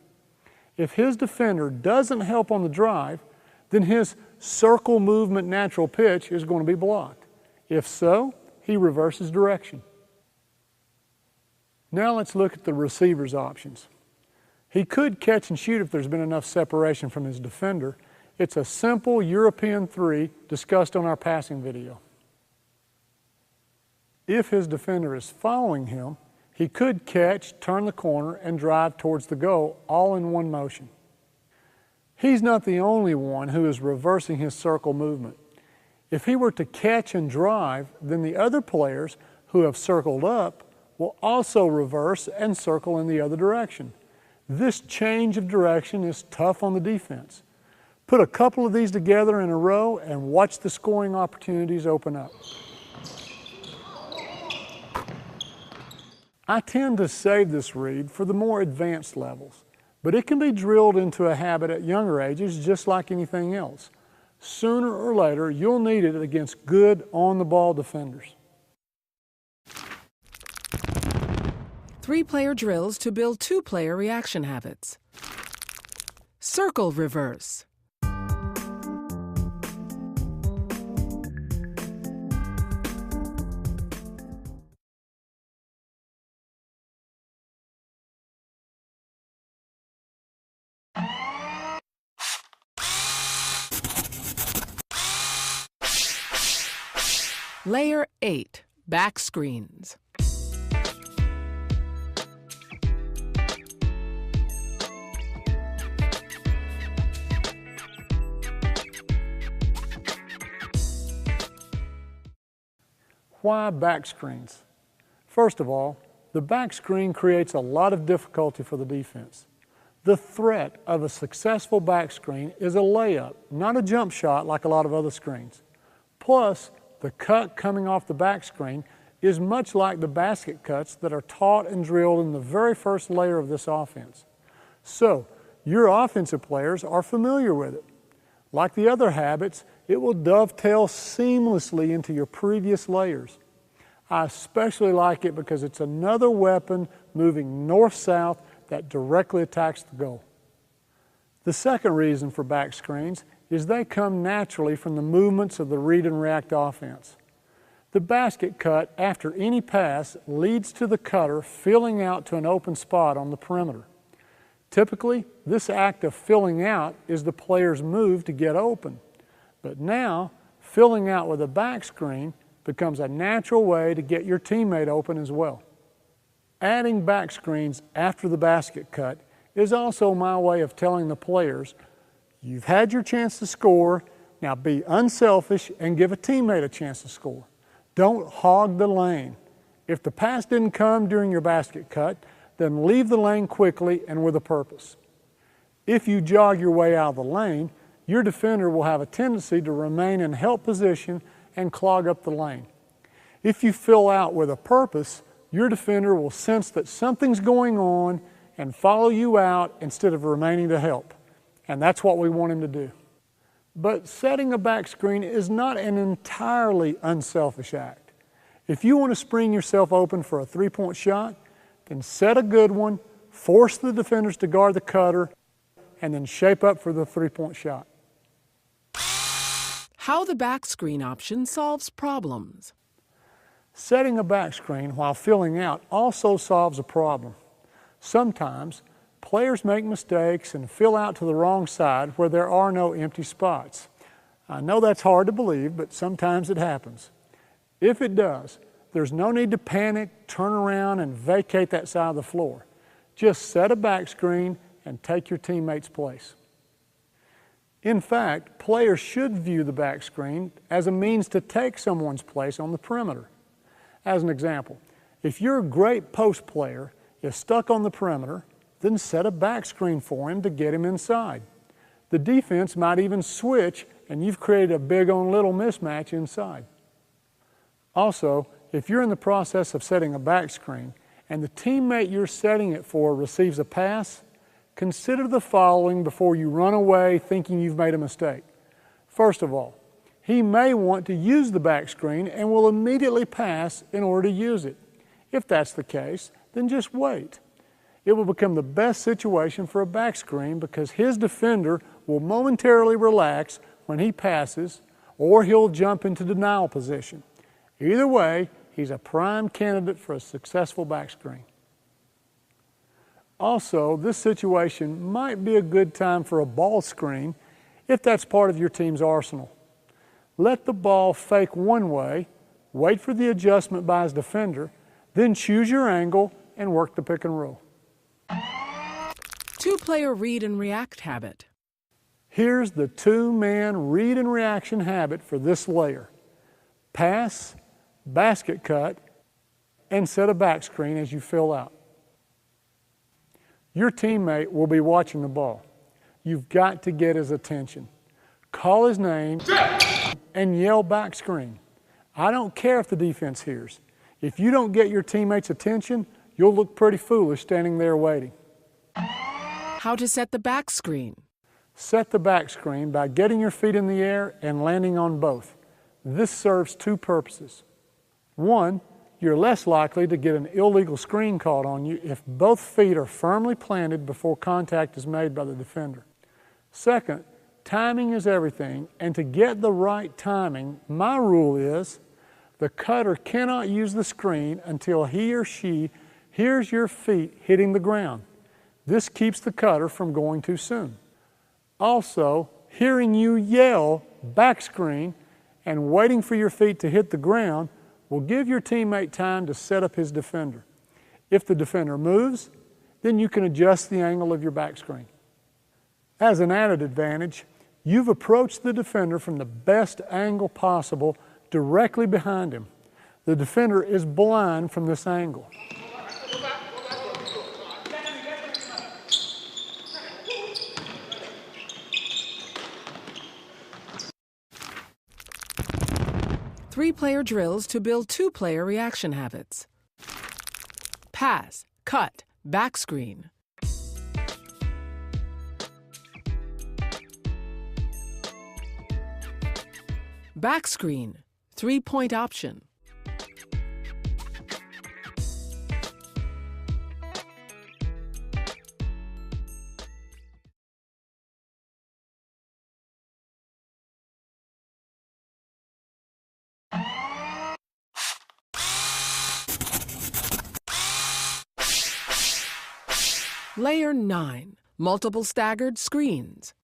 If his defender doesn't help on the drive, then his circle movement natural pitch is going to be blocked. If so, he reverses direction. Now let's look at the receiver's options. He could catch and shoot if there's been enough separation from his defender. It's a simple European 3 discussed on our passing video. If his defender is following him, he could catch, turn the corner, and drive towards the goal all in one motion. He's not the only one who is reversing his circle movement. If he were to catch and drive, then the other players who have circled up will also reverse and circle in the other direction. This change of direction is tough on the defense. Put a couple of these together in a row and watch the scoring opportunities open up. I tend to save this read for the more advanced levels, but it can be drilled into a habit at younger ages just like anything else. Sooner or later, you'll need it against good on-the-ball defenders. 3-player drills to build 2-player reaction habits. Circle reverse. Layer 8, back screens. Why back screens? First of all, the back screen creates a lot of difficulty for the defense. The threat of a successful back screen is a layup, not a jump shot like a lot of other screens. Plus, the cut coming off the back screen is much like the basket cuts that are taught and drilled in the very first layer of this offense. So, your offensive players are familiar with it. Like the other habits, it will dovetail seamlessly into your previous layers. I especially like it because it's another weapon moving north-south that directly attacks the goal. The second reason for back screens is they come naturally from the movements of the read and react offense. The basket cut after any pass leads to the cutter filling out to an open spot on the perimeter. Typically, this act of filling out is the player's move to get open. But now, filling out with a back screen becomes a natural way to get your teammate open as well. Adding back screens after the basket cut is also my way of telling the players, you've had your chance to score, now be unselfish and give a teammate a chance to score. Don't hog the lane. If the pass didn't come during your basket cut, then leave the lane quickly and with a purpose. If you jog your way out of the lane, your defender will have a tendency to remain in help position and clog up the lane. If you fill out with a purpose, your defender will sense that something's going on and follow you out instead of remaining to help. And that's what we want him to do. But setting a back screen is not an entirely unselfish act. If you want to spring yourself open for a three-point shot, then set a good one, force the defenders to guard the cutter, and then shape up for the three-point shot. How the back screen option solves problems. Setting a back screen while filling out also solves a problem. Sometimes, players make mistakes and fill out to the wrong side where there are no empty spots. I know that's hard to believe, but sometimes it happens. If it does, there's no need to panic, turn around, and vacate that side of the floor. Just set a back screen and take your teammate's place. In fact, players should view the back screen as a means to take someone's place on the perimeter. As an example, if your great post player is stuck on the perimeter, then set a back screen for him to get him inside. The defense might even switch, and you've created a big on little mismatch inside. Also, if you're in the process of setting a back screen and the teammate you're setting it for receives a pass, consider the following before you run away thinking you've made a mistake. First of all, he may want to use the back screen and will immediately pass in order to use it. If that's the case, then just wait. It will become the best situation for a back screen because his defender will momentarily relax when he passes, or he'll jump into denial position. Either way, he's a prime candidate for a successful back screen. Also, this situation might be a good time for a ball screen if that's part of your team's arsenal. Let the ball fake one way, wait for the adjustment by his defender, then choose your angle and work the pick and roll. Two-player read and react habit. Here's the two-man read and reaction habit for this layer. Pass, basket cut, and set a back screen as you fill out. Your teammate will be watching the ball. You've got to get his attention. Call his name and yell back screen. I don't care if the defense hears. If you don't get your teammate's attention, you'll look pretty foolish standing there waiting. How to set the back screen. Set the back screen by getting your feet in the air and landing on both. This serves two purposes. One, you're less likely to get an illegal screen called on you if both feet are firmly planted before contact is made by the defender. Second, timing is everything, and to get the right timing, my rule is the cutter cannot use the screen until he or she hears your feet hitting the ground. This keeps the cutter from going too soon. Also, hearing you yell back screen and waiting for your feet to hit the ground will give your teammate time to set up his defender. If the defender moves, then you can adjust the angle of your back screen. As an added advantage, you've approached the defender from the best angle possible directly behind him. The defender is blind from this angle. Three-player drills to build two-player reaction habits. Pass, cut, back screen. Back screen, three-point option. Layer 9, multiple staggered screens.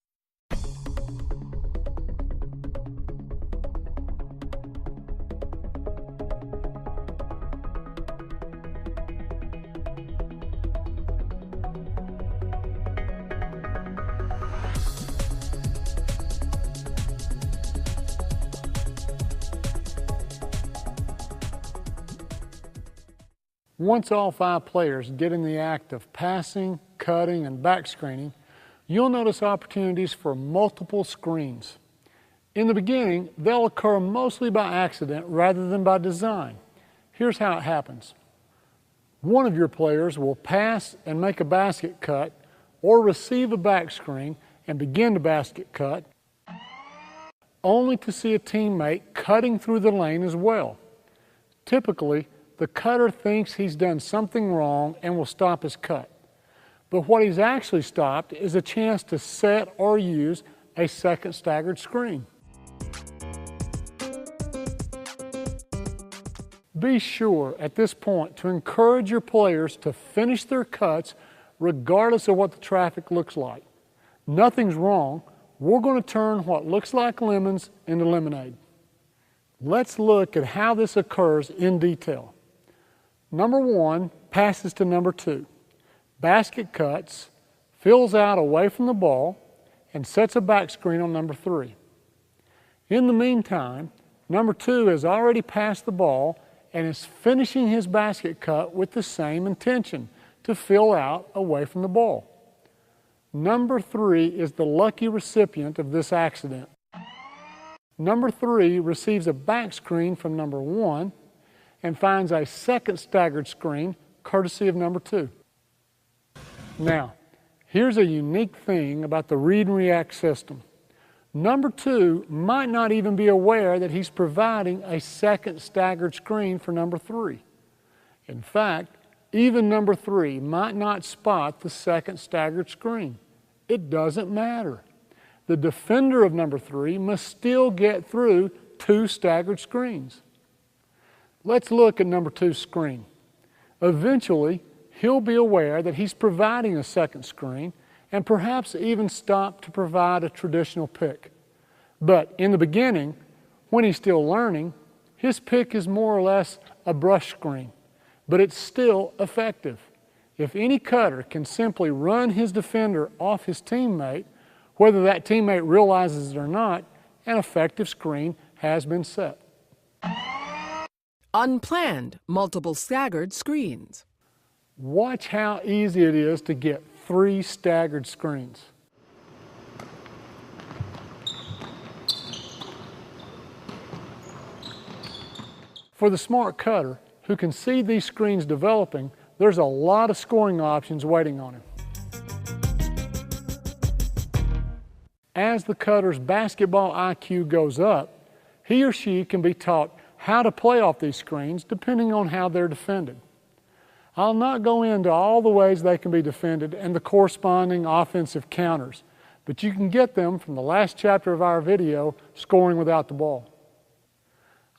Once all 5 players get in the act of passing, cutting, and back screening, you'll notice opportunities for multiple screens. In the beginning, they'll occur mostly by accident rather than by design. Here's how it happens. One of your players will pass and make a basket cut or receive a back screen and begin to basket cut. only to see a teammate cutting through the lane as well. Typically, the cutter thinks he's done something wrong and will stop his cut. But what he's actually stopped is a chance to set or use a second staggered screen. Be sure at this point to encourage your players to finish their cuts regardless of what the traffic looks like. Nothing's wrong. We're going to turn what looks like lemons into lemonade. Let's look at how this occurs in detail. Number 1 passes to number 2. Basket cuts, fills out away from the ball, and sets a back screen on number 3. In the meantime, number 2 has already passed the ball and is finishing his basket cut with the same intention, to fill out away from the ball. Number 3 is the lucky recipient of this accident. Number 3 receives a back screen from number 1 and finds a second staggered screen courtesy of number 2. Now, here's a unique thing about the read and react system. Number 2 might not even be aware that he's providing a second staggered screen for number 3. In fact, even number 3 might not spot the second staggered screen. It doesn't matter. The defender of number 3 must still get through 2 staggered screens. Let's look at number 2's screen. Eventually, he'll be aware that he's providing a second screen and perhaps even stop to provide a traditional pick. But in the beginning, when he's still learning, his pick is more or less a brush screen, but it's still effective. If any cutter can simply run his defender off his teammate, whether that teammate realizes it or not, an effective screen has been set. Unplanned multiple staggered screens. Watch how easy it is to get 3 staggered screens. For the smart cutter who can see these screens developing, there's a lot of scoring options waiting on him. As the cutter's basketball IQ goes up, he or she can be taught how to play off these screens depending on how they're defended. I'll not go into all the ways they can be defended and the corresponding offensive counters, but you can get them from the last chapter of our video, Scoring Without the Ball.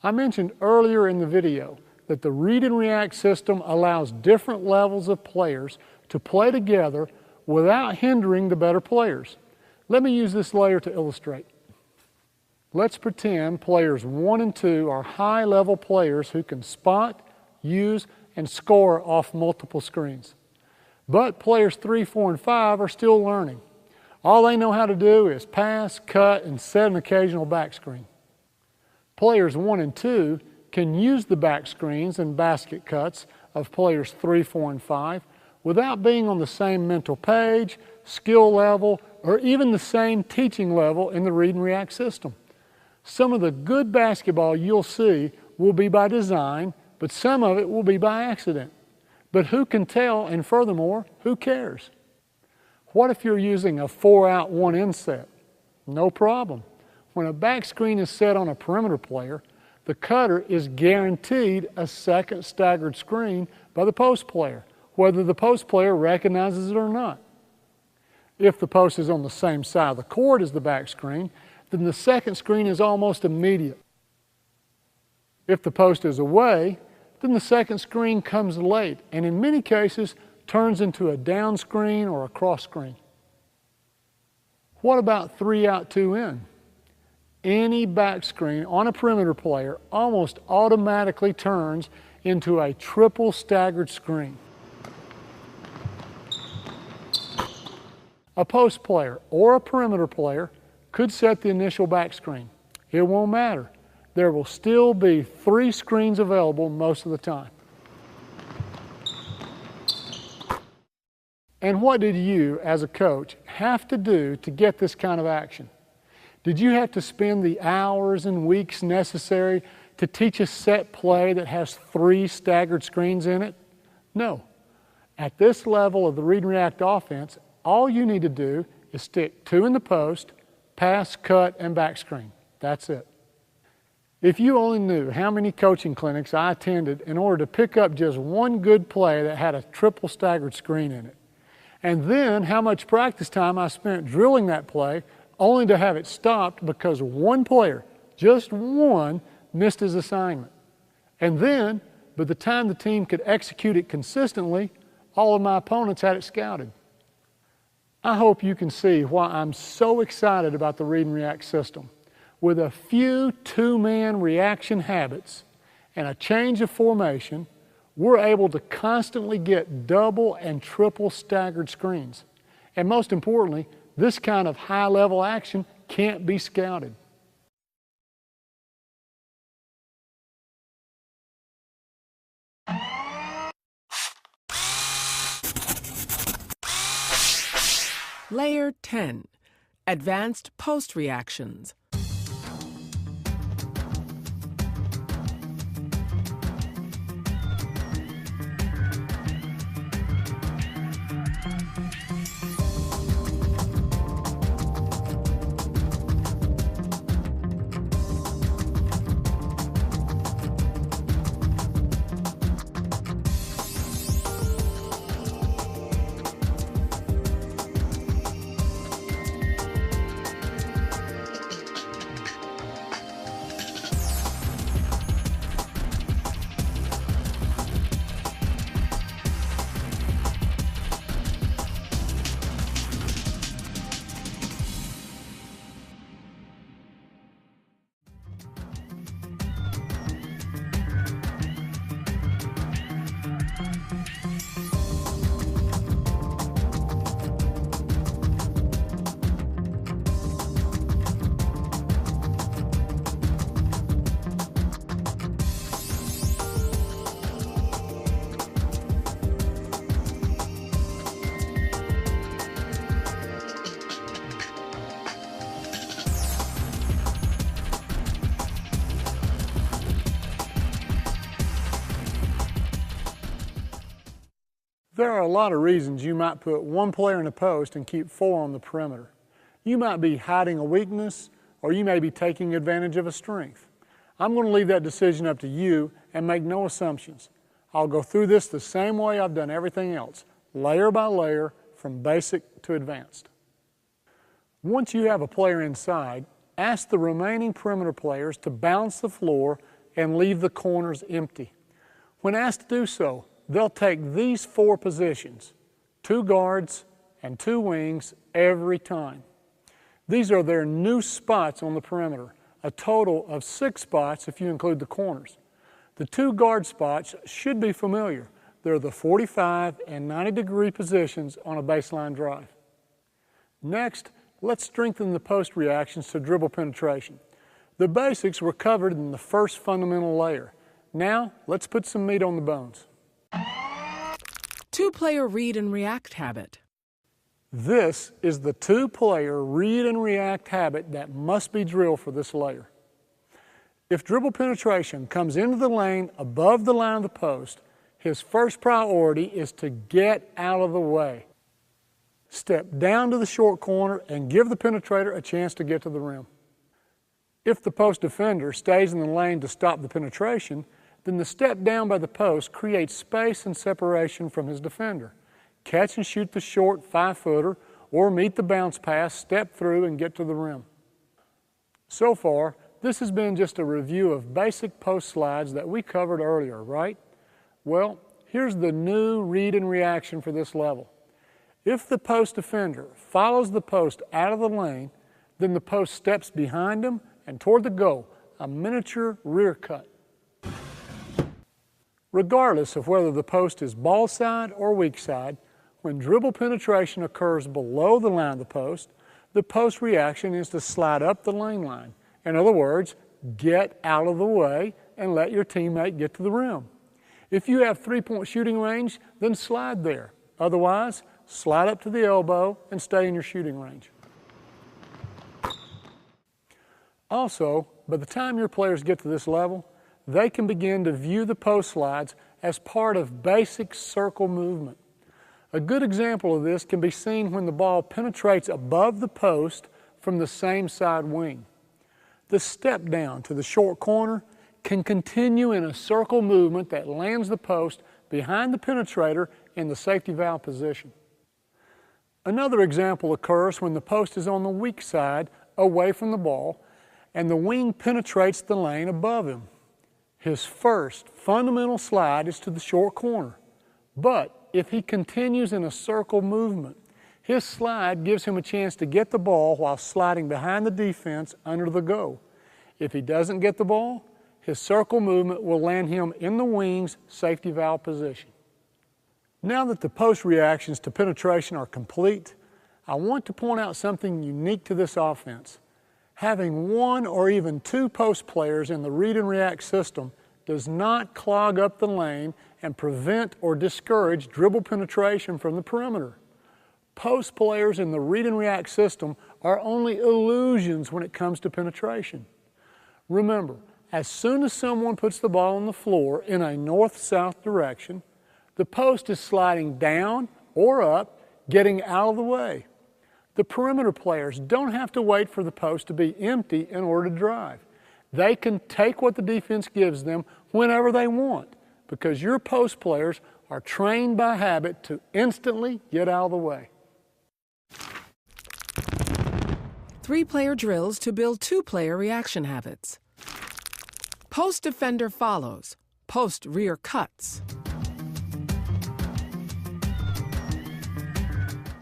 I mentioned earlier in the video that the read and react system allows different levels of players to play together without hindering the better players. Let me use this layer to illustrate. Let's pretend players 1 and 2 are high-level players who can spot, use, and score off multiple screens. But players 3, 4, and 5 are still learning. All they know how to do is pass, cut, and set an occasional back screen. Players 1 and 2 can use the back screens and basket cuts of players 3, 4, and 5 without being on the same mental page, skill level, or even the same teaching level in the read and react system. Some of the good basketball you'll see will be by design, but some of it will be by accident. But who can tell, and furthermore, who cares? What if you're using a 4-out, 1-in set? No problem. When a back screen is set on a perimeter player, the cutter is guaranteed a second staggered screen by the post player, whether the post player recognizes it or not. If the post is on the same side of the court as the back screen, then the second screen is almost immediate. If the post is away, then the second screen comes late and in many cases turns into a down screen or a cross screen. What about 3-out, 2-in? Any back screen on a perimeter player almost automatically turns into a triple staggered screen. A post player or a perimeter player could set the initial back screen. It won't matter. There will still be 3 screens available most of the time. And what did you, as a coach, have to do to get this kind of action? Did you have to spend the hours and weeks necessary to teach a set play that has 3 staggered screens in it? No. At this level of the read and react offense, all you need to do is stick 2 in the post, pass, cut, and back screen. That's it. If you only knew how many coaching clinics I attended in order to pick up just one good play that had a triple staggered screen in it, and then how much practice time I spent drilling that play only to have it stopped because one player, just one, missed his assignment. And then, by the time the team could execute it consistently, all of my opponents had it scouted. I hope you can see why I'm so excited about the read and react system. With a few two-man reaction habits and a change of formation, we're able to constantly get double and triple staggered screens. And most importantly, this kind of high-level action can't be scouted. Layer 10, Advanced Post Reactions. There are a lot of reasons you might put one player in a post and keep 4 on the perimeter. You might be hiding a weakness, or you may be taking advantage of a strength. I'm going to leave that decision up to you and make no assumptions. I'll go through this the same way I've done everything else, layer by layer, from basic to advanced. Once you have a player inside, ask the remaining perimeter players to bounce the floor and leave the corners empty. When asked to do so, they'll take these 4 positions, 2 guards and 2 wings every time. These are their new spots on the perimeter, a total of 6 spots if you include the corners. The 2 guard spots should be familiar. They're the 45 and 90-degree positions on a baseline drive. Next, let's strengthen the post reactions to dribble penetration. The basics were covered in the first fundamental layer. Now, let's put some meat on the bones. 2-player read and react habit. This is the 2-player read and react habit that must be drilled for this layer. If dribble penetration comes into the lane above the line of the post, his first priority is to get out of the way. Step down to the short corner and give the penetrator a chance to get to the rim. If the post defender stays in the lane to stop the penetration, then the step down by the post creates space and separation from his defender. Catch and shoot the short 5-footer or meet the bounce pass, step through and get to the rim. So far, this has been just a review of basic post slides that we covered earlier, right? Well, here's the new read and reaction for this level. If the post defender follows the post out of the lane, then the post steps behind him and toward the goal, a miniature rear cut. Regardless of whether the post is ball side or weak side, when dribble penetration occurs below the line of the post reaction is to slide up the lane line. In other words, get out of the way and let your teammate get to the rim. If you have 3-point shooting range, then slide there. Otherwise, slide up to the elbow and stay in your shooting range. Also, by the time your players get to this level, they can begin to view the post slides as part of basic circle movement. A good example of this can be seen when the ball penetrates above the post from the same side wing. The step down to the short corner can continue in a circle movement that lands the post behind the penetrator in the safety valve position. Another example occurs when the post is on the weak side away from the ball and the wing penetrates the lane above him. His first fundamental slide is to the short corner, but if he continues in a circle movement, his slide gives him a chance to get the ball while sliding behind the defense under the go. If he doesn't get the ball, his circle movement will land him in the wing's safety valve position. Now that the post reactions to penetration are complete, I want to point out something unique to this offense. Having one or even two post players in the read and react system does not clog up the lane and prevent or discourage dribble penetration from the perimeter. Post players in the read and react system are only illusions when it comes to penetration. Remember, as soon as someone puts the ball on the floor in a north-south direction, the post is sliding down or up, getting out of the way. The perimeter players don't have to wait for the post to be empty in order to drive. They can take what the defense gives them whenever they want because your post players are trained by habit to instantly get out of the way. 3-player drills to build 2-player reaction habits. Post defender follows, post rear cuts.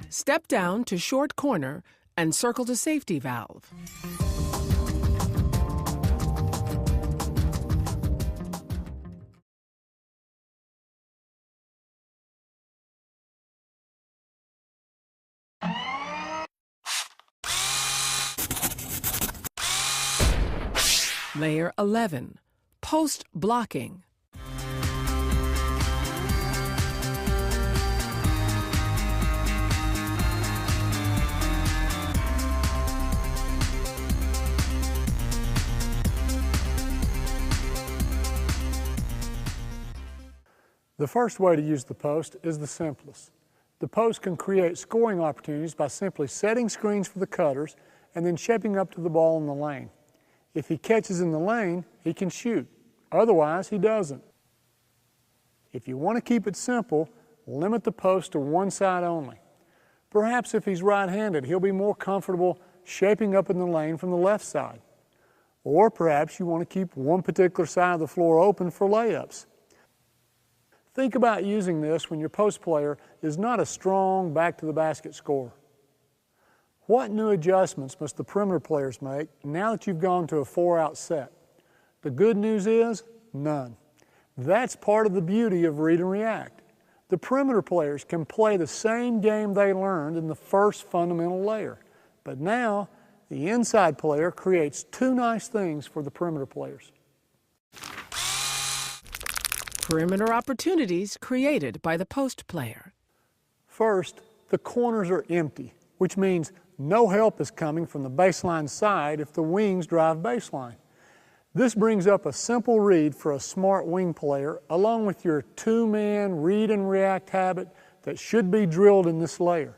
Step down to short corner and circle to safety valve. Layer 11, post blocking. The first way to use the post is the simplest. The post can create scoring opportunities by simply setting screens for the cutters and then shaping up to the ball in the lane. If he catches in the lane, he can shoot. Otherwise, he doesn't. If you want to keep it simple, limit the post to one side only. Perhaps if he's right-handed, he'll be more comfortable shaping up in the lane from the left side. Or perhaps you want to keep one particular side of the floor open for layups. Think about using this when your post player is not a strong back-to-the-basket scorer. What new adjustments must the perimeter players make now that you've gone to a 4-out set? The good news is, none. That's part of the beauty of read and react. The perimeter players can play the same game they learned in the first fundamental layer, but now the inside player creates two nice things for the perimeter players. Perimeter opportunities created by the post player. First, the corners are empty, which means no help is coming from the baseline side if the wings drive baseline. This brings up a simple read for a smart wing player along with your two-man read and react habit that should be drilled in this layer.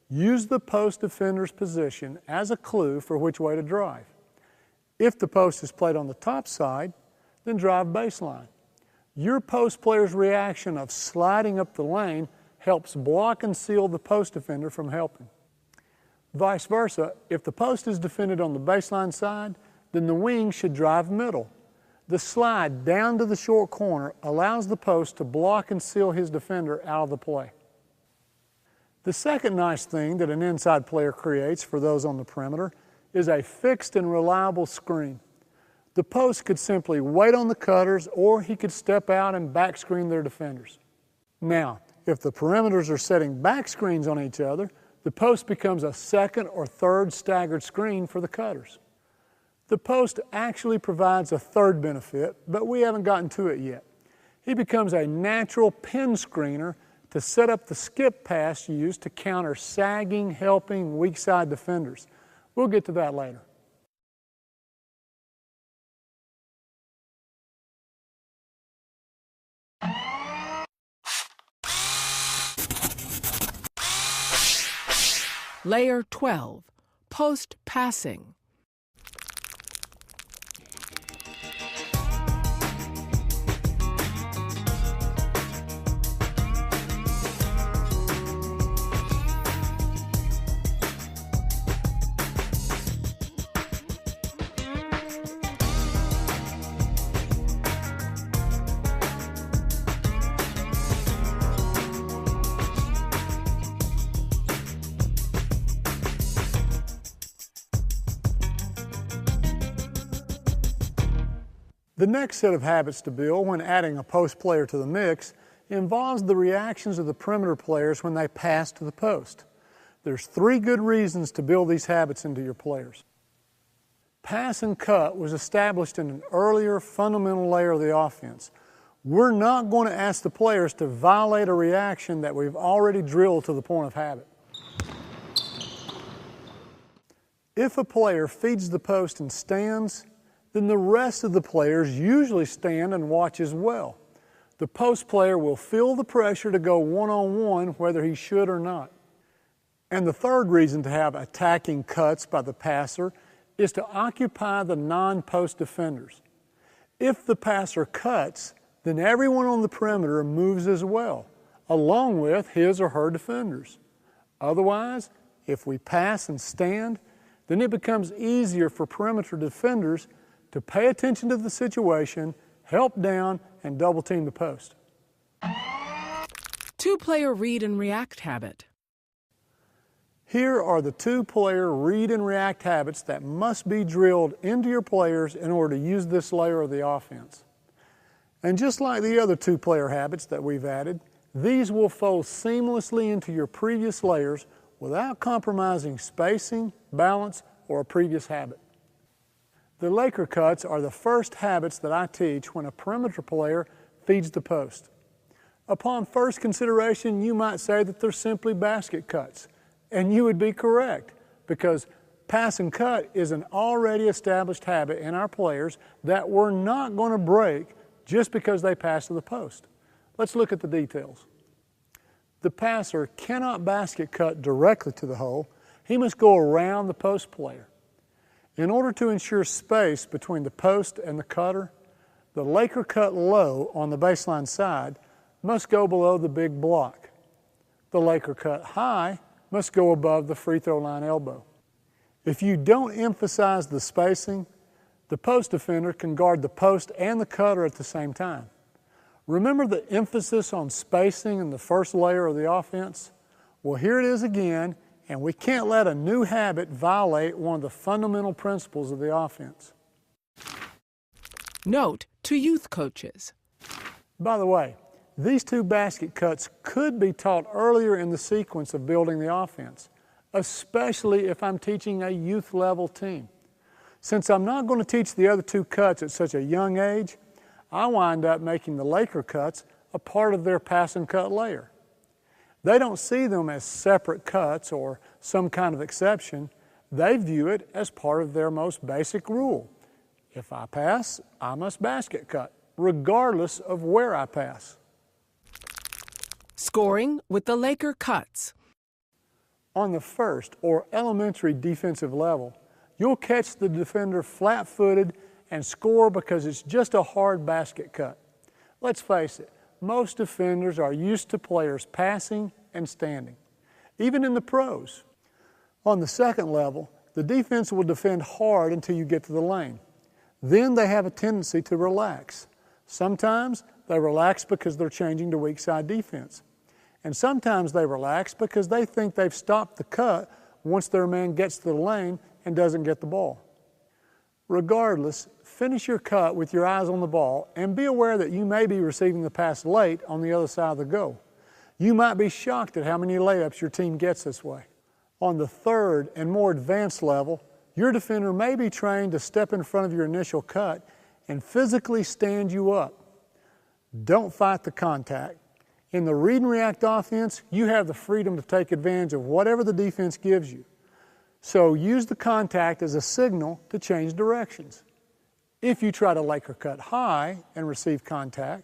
Use the post defender's position as a clue for which way to drive. If the post is played on the top side, then drive baseline. Your post player's reaction of sliding up the lane helps block and seal the post defender from helping. Vice versa, if the post is defended on the baseline side, then the wing should drive middle. The slide down to the short corner allows the post to block and seal his defender out of the play. The second nice thing that an inside player creates for those on the perimeter is a fixed and reliable screen. The post could simply wait on the cutters, or he could step out and back screen their defenders. Now, if the perimeters are setting back screens on each other, the post becomes a second or third staggered screen for the cutters. The post actually provides a third benefit, but we haven't gotten to it yet. He becomes a natural pin screener to set up the skip pass used to counter sagging, helping, weak side defenders. We'll get to that later. Layer 12, post passing. The next set of habits to build when adding a post player to the mix involves the reactions of the perimeter players when they pass to the post. There's 3 good reasons to build these habits into your players. Pass and cut was established in an earlier fundamental layer of the offense. We're not going to ask the players to violate a reaction that we've already drilled to the point of habit. If a player feeds the post and stands, then the rest of the players usually stand and watch as well. The post player will feel the pressure to go one-on-one whether he should or not. And the third reason to have attacking cuts by the passer is to occupy the non-post defenders. If the passer cuts, then everyone on the perimeter moves as well, along with his or her defenders. Otherwise, if we pass and stand, then it becomes easier for perimeter defenders to pay attention to the situation, help down, and double team the post. 2-player read and react habit. Here are the 2-player read and react habits that must be drilled into your players in order to use this layer of the offense. And just like the other 2-player habits that we've added, these will fold seamlessly into your previous layers without compromising spacing, balance, or a previous habit. The Laker cuts are the first habits that I teach when a perimeter player feeds the post. Upon first consideration, you might say that they're simply basket cuts, and you would be correct, because pass and cut is an already established habit in our players that we're not going to break just because they pass to the post. Let's look at the details. The passer cannot basket cut directly to the hole. He must go around the post player. In order to ensure space between the post and the cutter, the Laker cut low on the baseline side must go below the big block. The Laker cut high must go above the free throw line elbow. If you don't emphasize the spacing, the post defender can guard the post and the cutter at the same time. Remember the emphasis on spacing in the first layer of the offense? Well, here it is again, and we can't let a new habit violate one of the fundamental principles of the offense. Note to youth coaches. By the way, these 2 basket cuts could be taught earlier in the sequence of building the offense, especially if I'm teaching a youth level team. Since I'm not going to teach the other 2 cuts at such a young age, I wind up making the Laker cuts a part of their pass and cut layer. They don't see them as separate cuts or some kind of exception. They view it as part of their most basic rule. If I pass, I must basket cut, regardless of where I pass. Scoring with the Laker cuts. On the first or elementary defensive level, you'll catch the defender flat-footed and score because it's just a hard basket cut. Let's face it, most defenders are used to players passing and standing, even in the pros. On the second level, the defense will defend hard until you get to the lane. Then they have a tendency to relax. Sometimes they relax because they're changing to weak side defense. And sometimes they relax because they think they've stopped the cut once their man gets to the lane and doesn't get the ball. Regardless, finish your cut with your eyes on the ball and be aware that you may be receiving the pass late on the other side of the goal. You might be shocked at how many layups your team gets this way. On the third and more advanced level, your defender may be trained to step in front of your initial cut and physically stand you up. Don't fight the contact. In the read and react offense, you have the freedom to take advantage of whatever the defense gives you. So use the contact as a signal to change directions. If you try to Laker cut high and receive contact,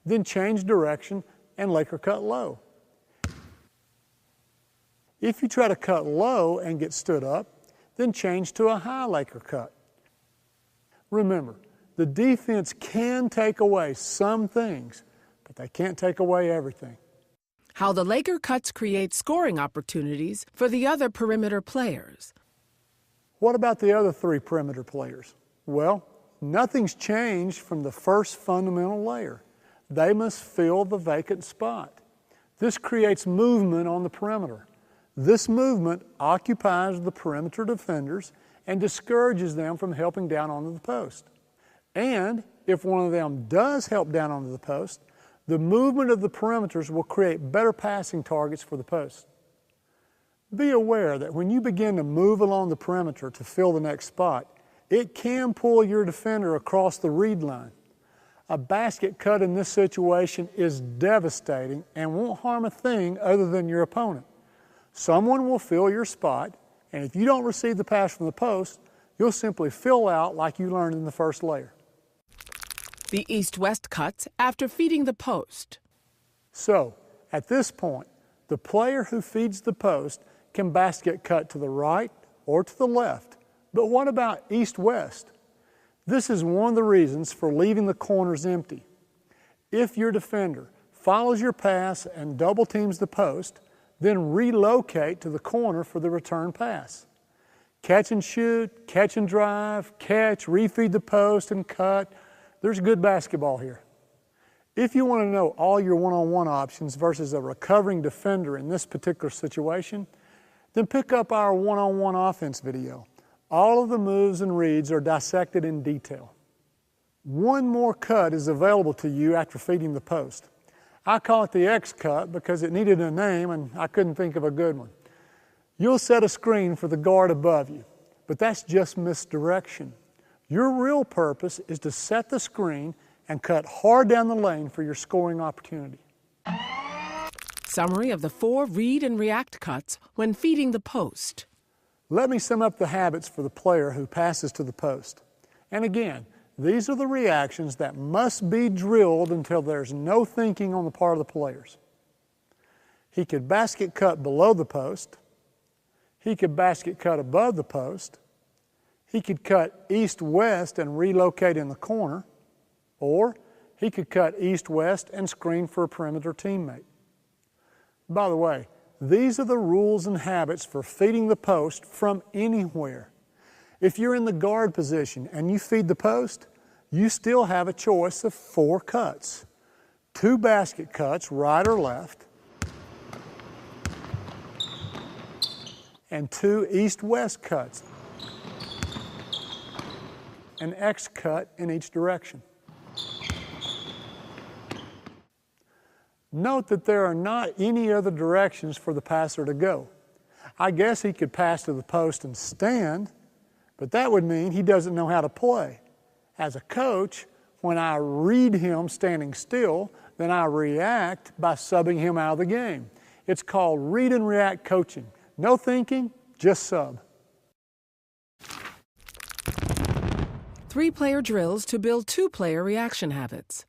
then change direction and Laker cut low. If you try to cut low and get stood up, then change to a high Laker cut. Remember, the defense can take away some things, but they can't take away everything. How the Laker cuts create scoring opportunities for the other perimeter players. What about the other 3 perimeter players? Well, nothing's changed from the first fundamental layer. They must fill the vacant spot. This creates movement on the perimeter. This movement occupies the perimeter defenders and discourages them from helping down onto the post. And if one of them does help down onto the post, the movement of the perimeters will create better passing targets for the post. Be aware that when you begin to move along the perimeter to fill the next spot, it can pull your defender across the read line. A basket cut in this situation is devastating and won't harm a thing other than your opponent. Someone will fill your spot, and if you don't receive the pass from the post, you'll simply fill out like you learned in the first layer. The east-west cuts after feeding the post. So, at this point, the player who feeds the post can basket cut to the right or to the left. But what about east-west? This is one of the reasons for leaving the corners empty. If your defender follows your pass and double teams the post, then relocate to the corner for the return pass. Catch and shoot, catch and drive, catch, refeed the post, and cut. There's good basketball here. If you want to know all your one-on-one options versus a recovering defender in this particular situation, then pick up our one-on-one offense video. All of the moves and reads are dissected in detail. One more cut is available to you after feeding the post. I call it the X cut because it needed a name and I couldn't think of a good one. You'll set a screen for the guard above you, but that's just misdirection. Your real purpose is to set the screen and cut hard down the lane for your scoring opportunity. Summary of the 4 read and react cuts when feeding the post. Let me sum up the habits for the player who passes to the post. And again, these are the reactions that must be drilled until there's no thinking on the part of the players. He could basket cut below the post. He could basket cut above the post. He could cut east-west and relocate in the corner. Or he could cut east-west and screen for a perimeter teammate. By the way, these are the rules and habits for feeding the post from anywhere. If you're in the guard position and you feed the post, you still have a choice of 4 cuts. 2 basket cuts, right or left, and 2 east-west cuts. An X cut in each direction. Note that there are not any other directions for the passer to go. I guess he could pass to the post and stand, but that would mean he doesn't know how to play. As a coach, when I read him standing still, then I react by subbing him out of the game. It's called read and react coaching. No thinking, just sub. 3-player drills to build 2-player reaction habits.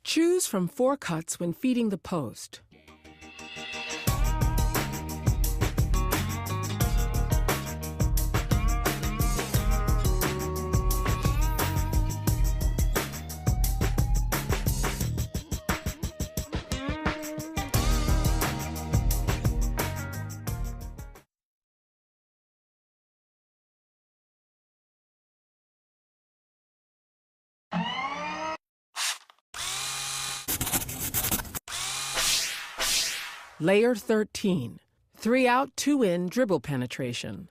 Choose from 4 cuts when feeding the post. Layer 13, 3 out, 2 in dribble penetration.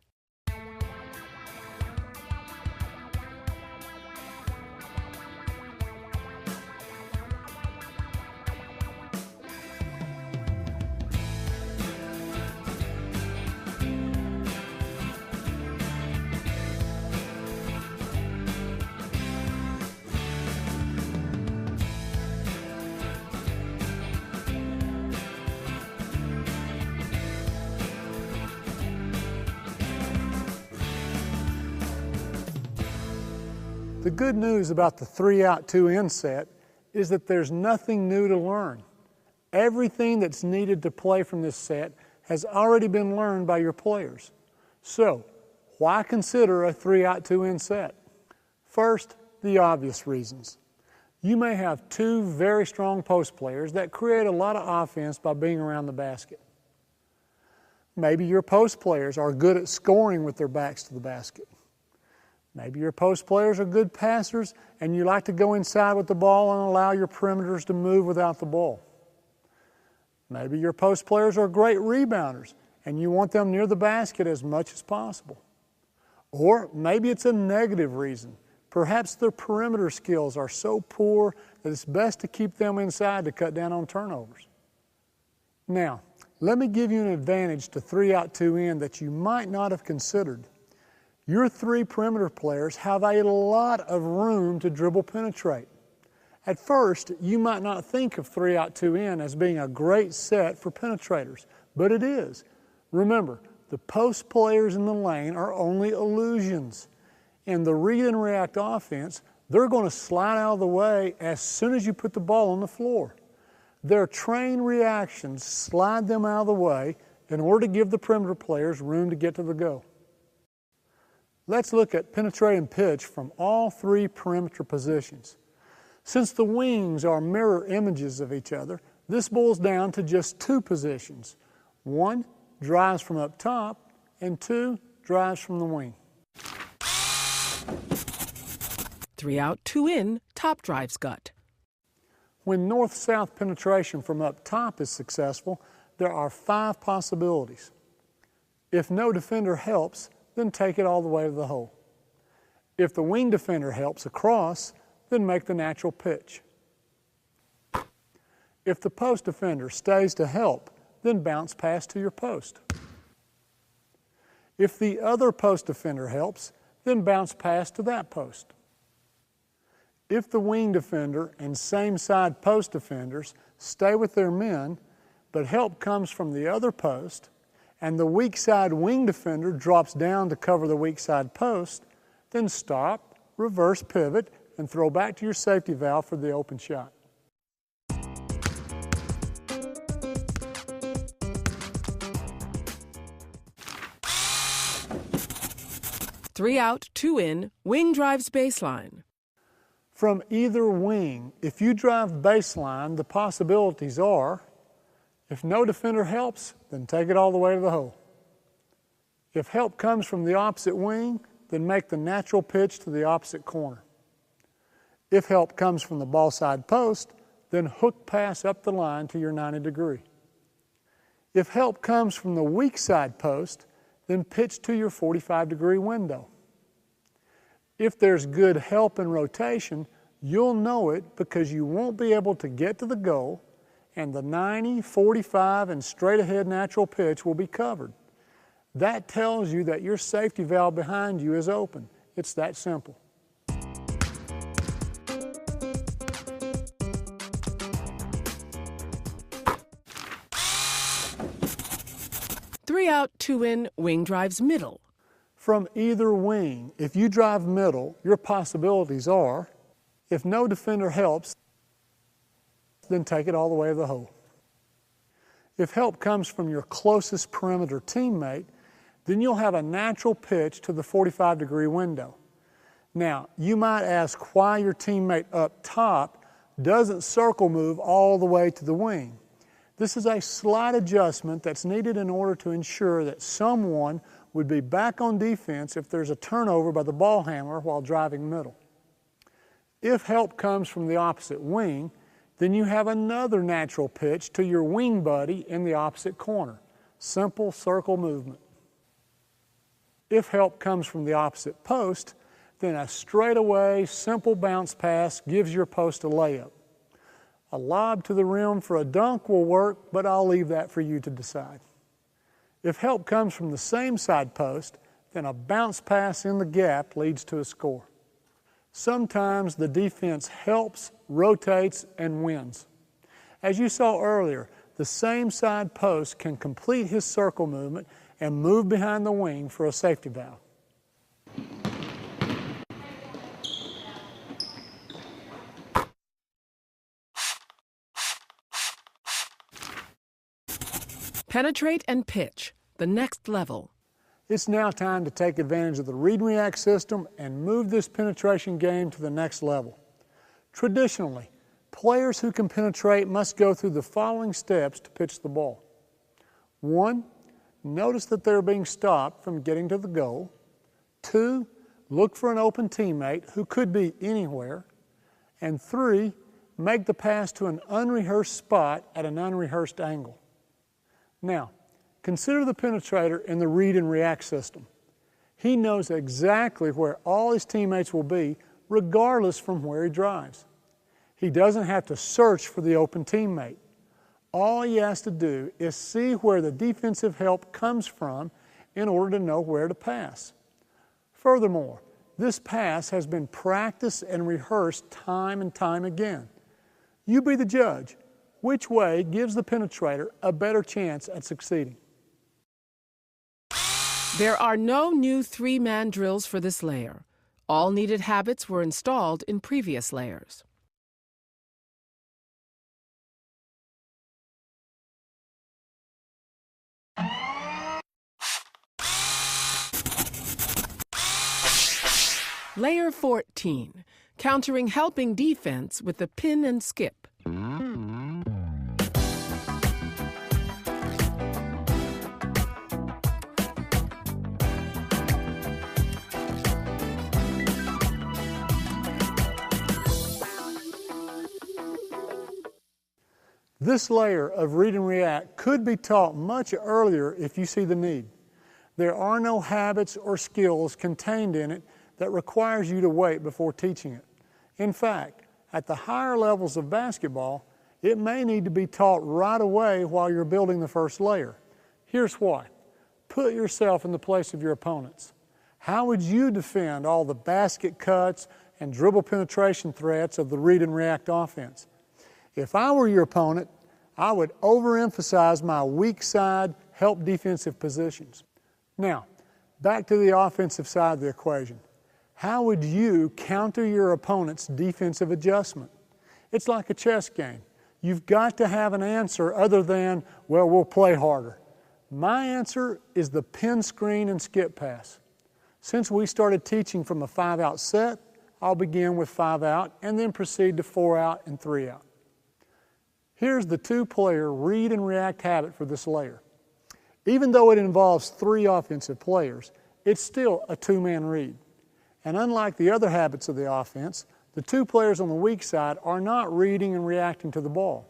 The good news about the 3 out, 2 in set is that there's nothing new to learn. Everything that's needed to play from this set has already been learned by your players. So, why consider a 3 out, 2 in set? First, the obvious reasons. You may have 2 very strong post players that create a lot of offense by being around the basket. Maybe your post players are good at scoring with their backs to the basket. Maybe your post players are good passers and you like to go inside with the ball and allow your perimeters to move without the ball. Maybe your post players are great rebounders and you want them near the basket as much as possible. Or maybe it's a negative reason. Perhaps their perimeter skills are so poor that it's best to keep them inside to cut down on turnovers. Now, let me give you an advantage to 3 out, 2 in that you might not have considered. Your 3 perimeter players have a lot of room to dribble penetrate. At first, you might not think of 3 out, 2 in as being a great set for penetrators, but it is. Remember, the post players in the lane are only illusions. In the read and react offense, they're going to slide out of the way as soon as you put the ball on the floor. Their trained reactions slide them out of the way in order to give the perimeter players room to get to the goal. Let's look at penetrate and pitch from all 3 perimeter positions. Since the wings are mirror images of each other, this boils down to just 2 positions. 1 drives from up top, and 2 drives from the wing. 3 out, 2 in, top drives gut. When north-south penetration from up top is successful, there are 5 possibilities. If no defender helps, then take it all the way to the hole. If the wing defender helps across, then make the natural pitch. If the post defender stays to help, then bounce pass to your post. If the other post defender helps, then bounce pass to that post. If the wing defender and same side post defenders stay with their men, but help comes from the other post, and the weak side wing defender drops down to cover the weak side post, then stop, reverse pivot, and throw back to your safety valve for the open shot. Three out, 2 in, wing drives baseline. From either wing, if you drive baseline, the possibilities are, if no defender helps, then take it all the way to the hole. If help comes from the opposite wing, then make the natural pitch to the opposite corner. If help comes from the ball side post, then hook pass up the line to your 90 degree. If help comes from the weak side post, then pitch to your 45 degree window. If there's good help and rotation, you'll know it because you won't be able to get to the goal, and the 90, 45, and straight ahead natural pitch will be covered. That tells you that your safety valve behind you is open. It's that simple. Three out, 2 in, wing drives middle. From either wing, if you drive middle, your possibilities are, if no defender helps, then take it all the way to the hole. If help comes from your closest perimeter teammate, then you'll have a natural pitch to the 45 degree window. Now, you might ask why your teammate up top doesn't circle move all the way to the wing. This is a slight adjustment that's needed in order to ensure that someone would be back on defense if there's a turnover by the ball handler while driving middle. If help comes from the opposite wing, then you have another natural pitch to your wing buddy in the opposite corner. Simple circle movement. If help comes from the opposite post, then a straightaway, simple bounce pass gives your post a layup. A lob to the rim for a dunk will work, but I'll leave that for you to decide. If help comes from the same side post, then a bounce pass in the gap leads to a score. Sometimes the defense helps, rotates, and wins. As you saw earlier, the same side post can complete his circle movement and move behind the wing for a safety valve. Penetrate and pitch, the next level. It's now time to take advantage of the read and react system and move this penetration game to the next level. Traditionally, players who can penetrate must go through the following steps to pitch the ball. 1, notice that they're being stopped from getting to the goal. 2, look for an open teammate who could be anywhere. And 3, make the pass to an unrehearsed spot at an unrehearsed angle. Now, consider the penetrator in the read and react system. He knows exactly where all his teammates will be regardless from where he drives. He doesn't have to search for the open teammate. All he has to do is see where the defensive help comes from in order to know where to pass. Furthermore, this pass has been practiced and rehearsed time and time again. You be the judge. Which way gives the penetrator a better chance at succeeding? There are no new 3-man drills for this layer. All needed habits were installed in previous layers. Layer 14, countering helping defense with the pin and skip. This layer of read and react could be taught much earlier if you see the need. There are no habits or skills contained in it that requires you to wait before teaching it. In fact, at the higher levels of basketball, it may need to be taught right away while you're building the first layer. Here's why. Put yourself in the place of your opponents. How would you defend all the basket cuts and dribble penetration threats of the read and react offense? If I were your opponent, I would overemphasize my weak side help defensive positions. Now, back to the offensive side of the equation. How would you counter your opponent's defensive adjustment? It's like a chess game. You've got to have an answer other than, well, we'll play harder. My answer is the pin screen and skip pass. Since we started teaching from a 5-out set, I'll begin with 5 out and then proceed to 4 out and 3 out. Here's the 2-player read and react habit for this layer. Even though it involves 3 offensive players, it's still a 2-man read. And unlike the other habits of the offense, the 2 players on the weak side are not reading and reacting to the ball.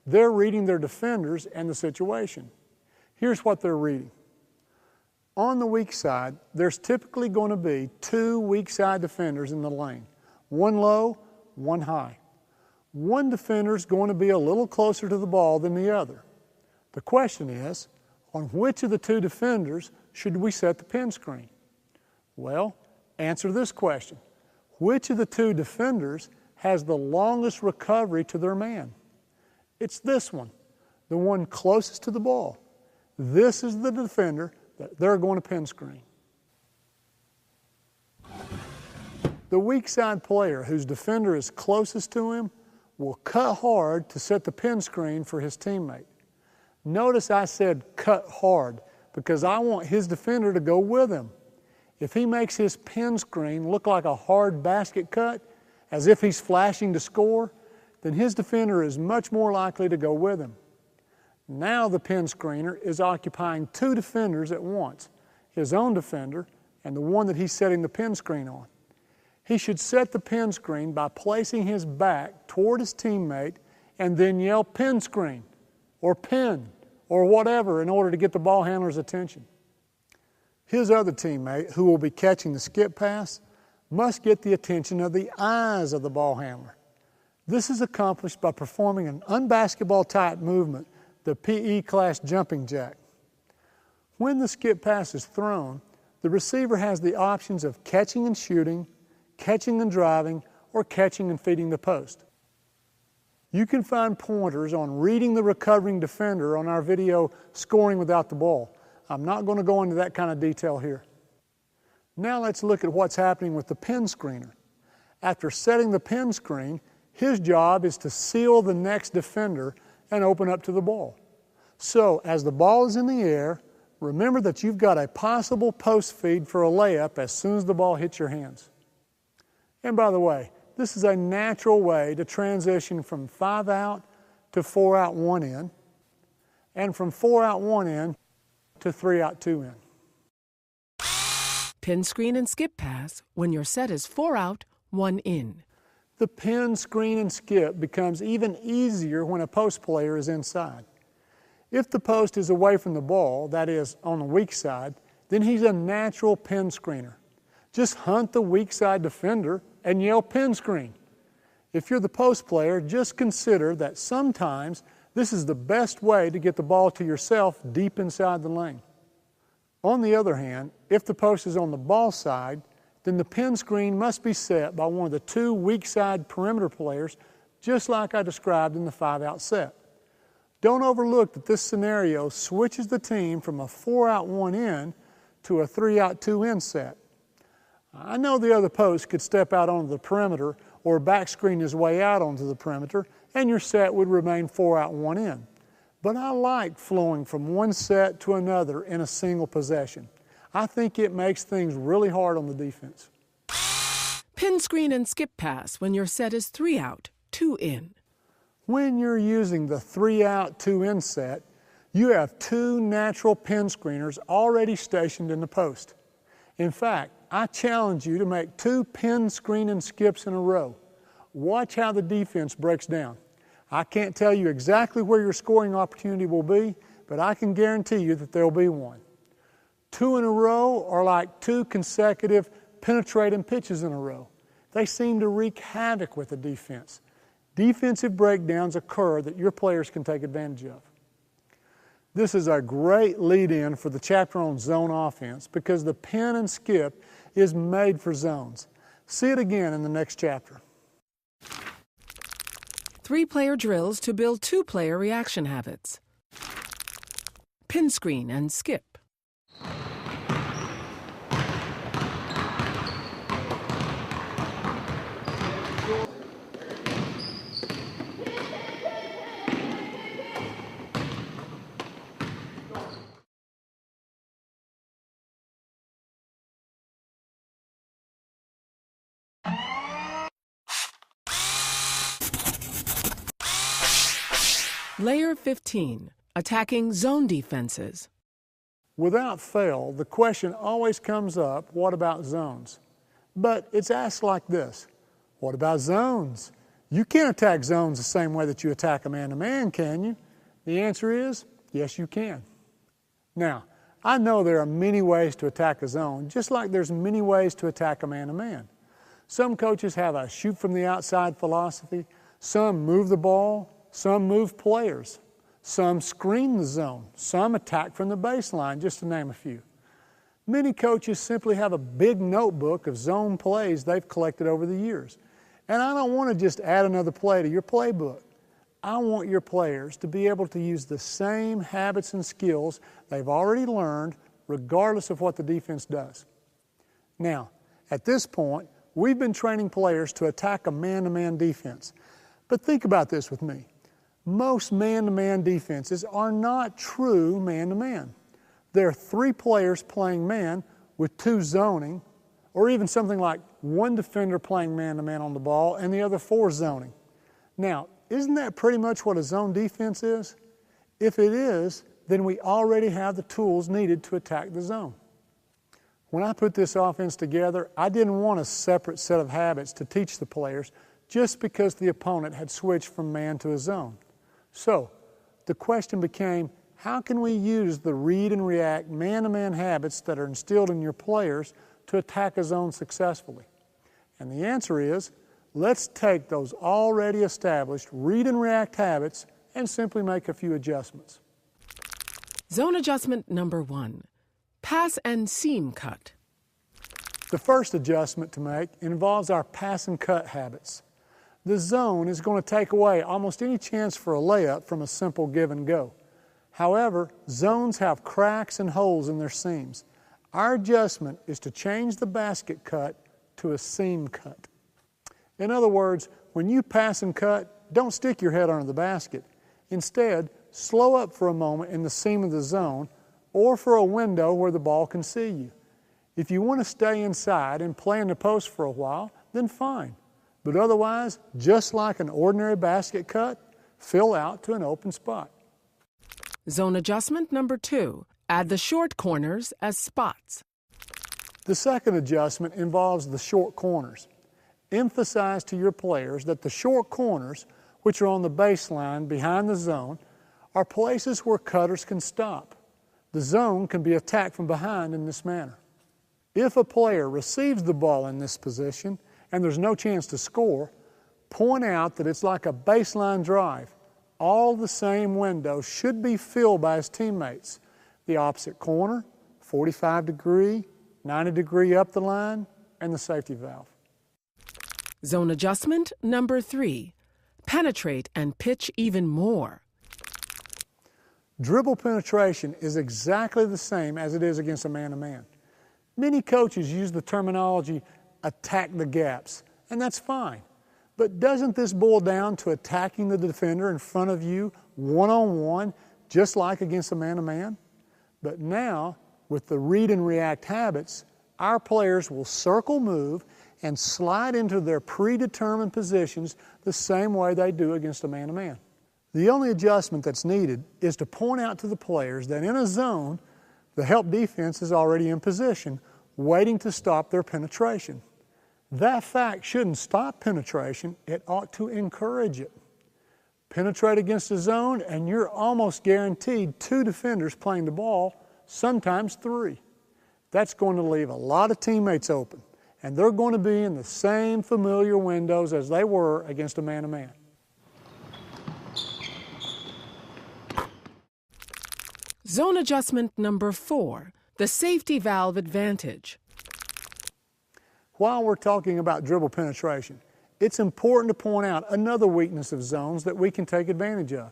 They're reading their defenders and the situation. Here's what they're reading. On the weak side, there's typically going to be 2 weak side defenders in the lane, one low, one high. One defender's going to be a little closer to the ball than the other. The question is, on which of the 2 defenders should we set the pin screen? Well, answer this question. Which of the 2 defenders has the longest recovery to their man? It's this one, the one closest to the ball. This is the defender that they're going to pin screen. The weak side player whose defender is closest to him will cut hard to set the pin screen for his teammate. Notice I said cut hard because I want his defender to go with him. If he makes his pin screen look like a hard basket cut, as if he's flashing to score, then his defender is much more likely to go with him. Now the pin screener is occupying 2 defenders at once, his own defender and the one that he's setting the pin screen on. He should set the pin screen by placing his back toward his teammate and then yell pin screen or pin or whatever in order to get the ball handler's attention. His other teammate, who will be catching the skip pass, must get the attention of the eyes of the ball handler. This is accomplished by performing an unbasketball-type movement, the PE class jumping jack. When the skip pass is thrown, the receiver has the options of catching and shooting, catching and driving, or catching and feeding the post. You can find pointers on reading the recovering defender on our video, Scoring Without the Ball. I'm not going to go into that kind of detail here. Now let's look at what's happening with the pin screener. After setting the pin screen, his job is to seal the next defender and open up to the ball. So as the ball is in the air, remember that you've got a possible post feed for a layup as soon as the ball hits your hands. And by the way, this is a natural way to transition from 5 out to 4 out 1 in, and from 4 out 1 in to 3 out 2 in. Pin screen and skip pass when your set is 4 out, 1 in. The pin, screen, and skip becomes even easier when a post player is inside. If the post is away from the ball, that is, on the weak side, then he's a natural pin screener. Just hunt the weak side defender and yell pin screen. If you're the post player, just consider that sometimes this is the best way to get the ball to yourself deep inside the lane. On the other hand, if the post is on the ball side, then the pin screen must be set by one of the two weak side perimeter players, just like I described in the 5-out set. Don't overlook that this scenario switches the team from a 4-out 1-in to a 3-out 2-in set. I know the other post could step out onto the perimeter or back screen his way out onto the perimeter, and your set would remain 4-out 1-in. But I like flowing from one set to another in a single possession. I think it makes things really hard on the defense. Pin screen and skip pass when your set is 3-out, 2-in. When you're using the 3-out 2-in set, you have two natural pin screeners already stationed in the post. In fact, I challenge you to make 2 pin screen and skips in a row. Watch how the defense breaks down. I can't tell you exactly where your scoring opportunity will be, but I can guarantee you that there will be one. 2 in a row are like 2 consecutive penetrating pitches in a row. They seem to wreak havoc with the defense. Defensive breakdowns occur that your players can take advantage of. This is a great lead-in for the chapter on zone offense because the pin and skip is made for zones. See it again in the next chapter. 3-player drills to build 2-player reaction habits. Pin screen and skip. Layer 15, attacking zone defenses. Without fail, the question always comes up, what about zones? But it's asked like this, what about zones? You can't attack zones the same way that you attack a man-to-man, can you? The answer is, yes, you can. Now, I know there are many ways to attack a zone, just like there's many ways to attack a man-to-man. Some coaches have a shoot from the outside philosophy, some move the ball, some move players, some screen the zone, some attack from the baseline, just to name a few. Many coaches simply have a big notebook of zone plays they've collected over the years. And I don't want to just add another play to your playbook. I want your players to be able to use the same habits and skills they've already learned regardless of what the defense does. Now, at this point, we've been training players to attack a man-to-man defense. But think about this with me. Most man-to-man defenses are not true man-to-man. There are 3 players playing man with 2 zoning, or even something like 1 defender playing man-to-man on the ball and the other 4 zoning. Now, isn't that pretty much what a zone defense is? If it is, then we already have the tools needed to attack the zone. When I put this offense together, I didn't want a separate set of habits to teach the players just because the opponent had switched from man to a zone. So, the question became, how can we use the read and react man-to-man habits that are instilled in your players to attack a zone successfully? And the answer is, let's take those already established read and react habits and simply make a few adjustments. Zone adjustment number 1, pass and seam cut. The first adjustment to make involves our pass and cut habits. The zone is going to take away almost any chance for a layup from a simple give and go. However, zones have cracks and holes in their seams. Our adjustment is to change the basket cut to a seam cut. In other words, when you pass and cut, don't stick your head under the basket. Instead, slow up for a moment in the seam of the zone or for a window where the ball can see you. If you want to stay inside and play in the post for a while, then fine. But otherwise, just like an ordinary basket cut, fill out to an open spot. Zone adjustment number 2, add the short corners as spots. The second adjustment involves the short corners. Emphasize to your players that the short corners, which are on the baseline behind the zone, are places where cutters can stop. The zone can be attacked from behind in this manner. If a player receives the ball in this position and there's no chance to score, point out that it's like a baseline drive. All the same windows should be filled by his teammates. The opposite corner, 45 degree, 90 degree up the line, and the safety valve. Zone adjustment number 3. Penetrate and pitch even more. Dribble penetration is exactly the same as it is against a man-to-man. Many coaches use the terminology attack the gaps, and that's fine. But doesn't this boil down to attacking the defender in front of you one-on-one, just like against a man-to-man? But now, with the read and react habits, our players will circle move and slide into their predetermined positions the same way they do against a man-to-man. The only adjustment that's needed is to point out to the players that in a zone, the help defense is already in position, waiting to stop their penetration. That fact shouldn't stop penetration, it ought to encourage it. Penetrate against a zone and you're almost guaranteed 2 defenders playing the ball, sometimes 3. That's going to leave a lot of teammates open, and they're going to be in the same familiar windows as they were against a man-to-man. Zone adjustment number 4. The safety valve advantage. While we're talking about dribble penetration, it's important to point out another weakness of zones that we can take advantage of.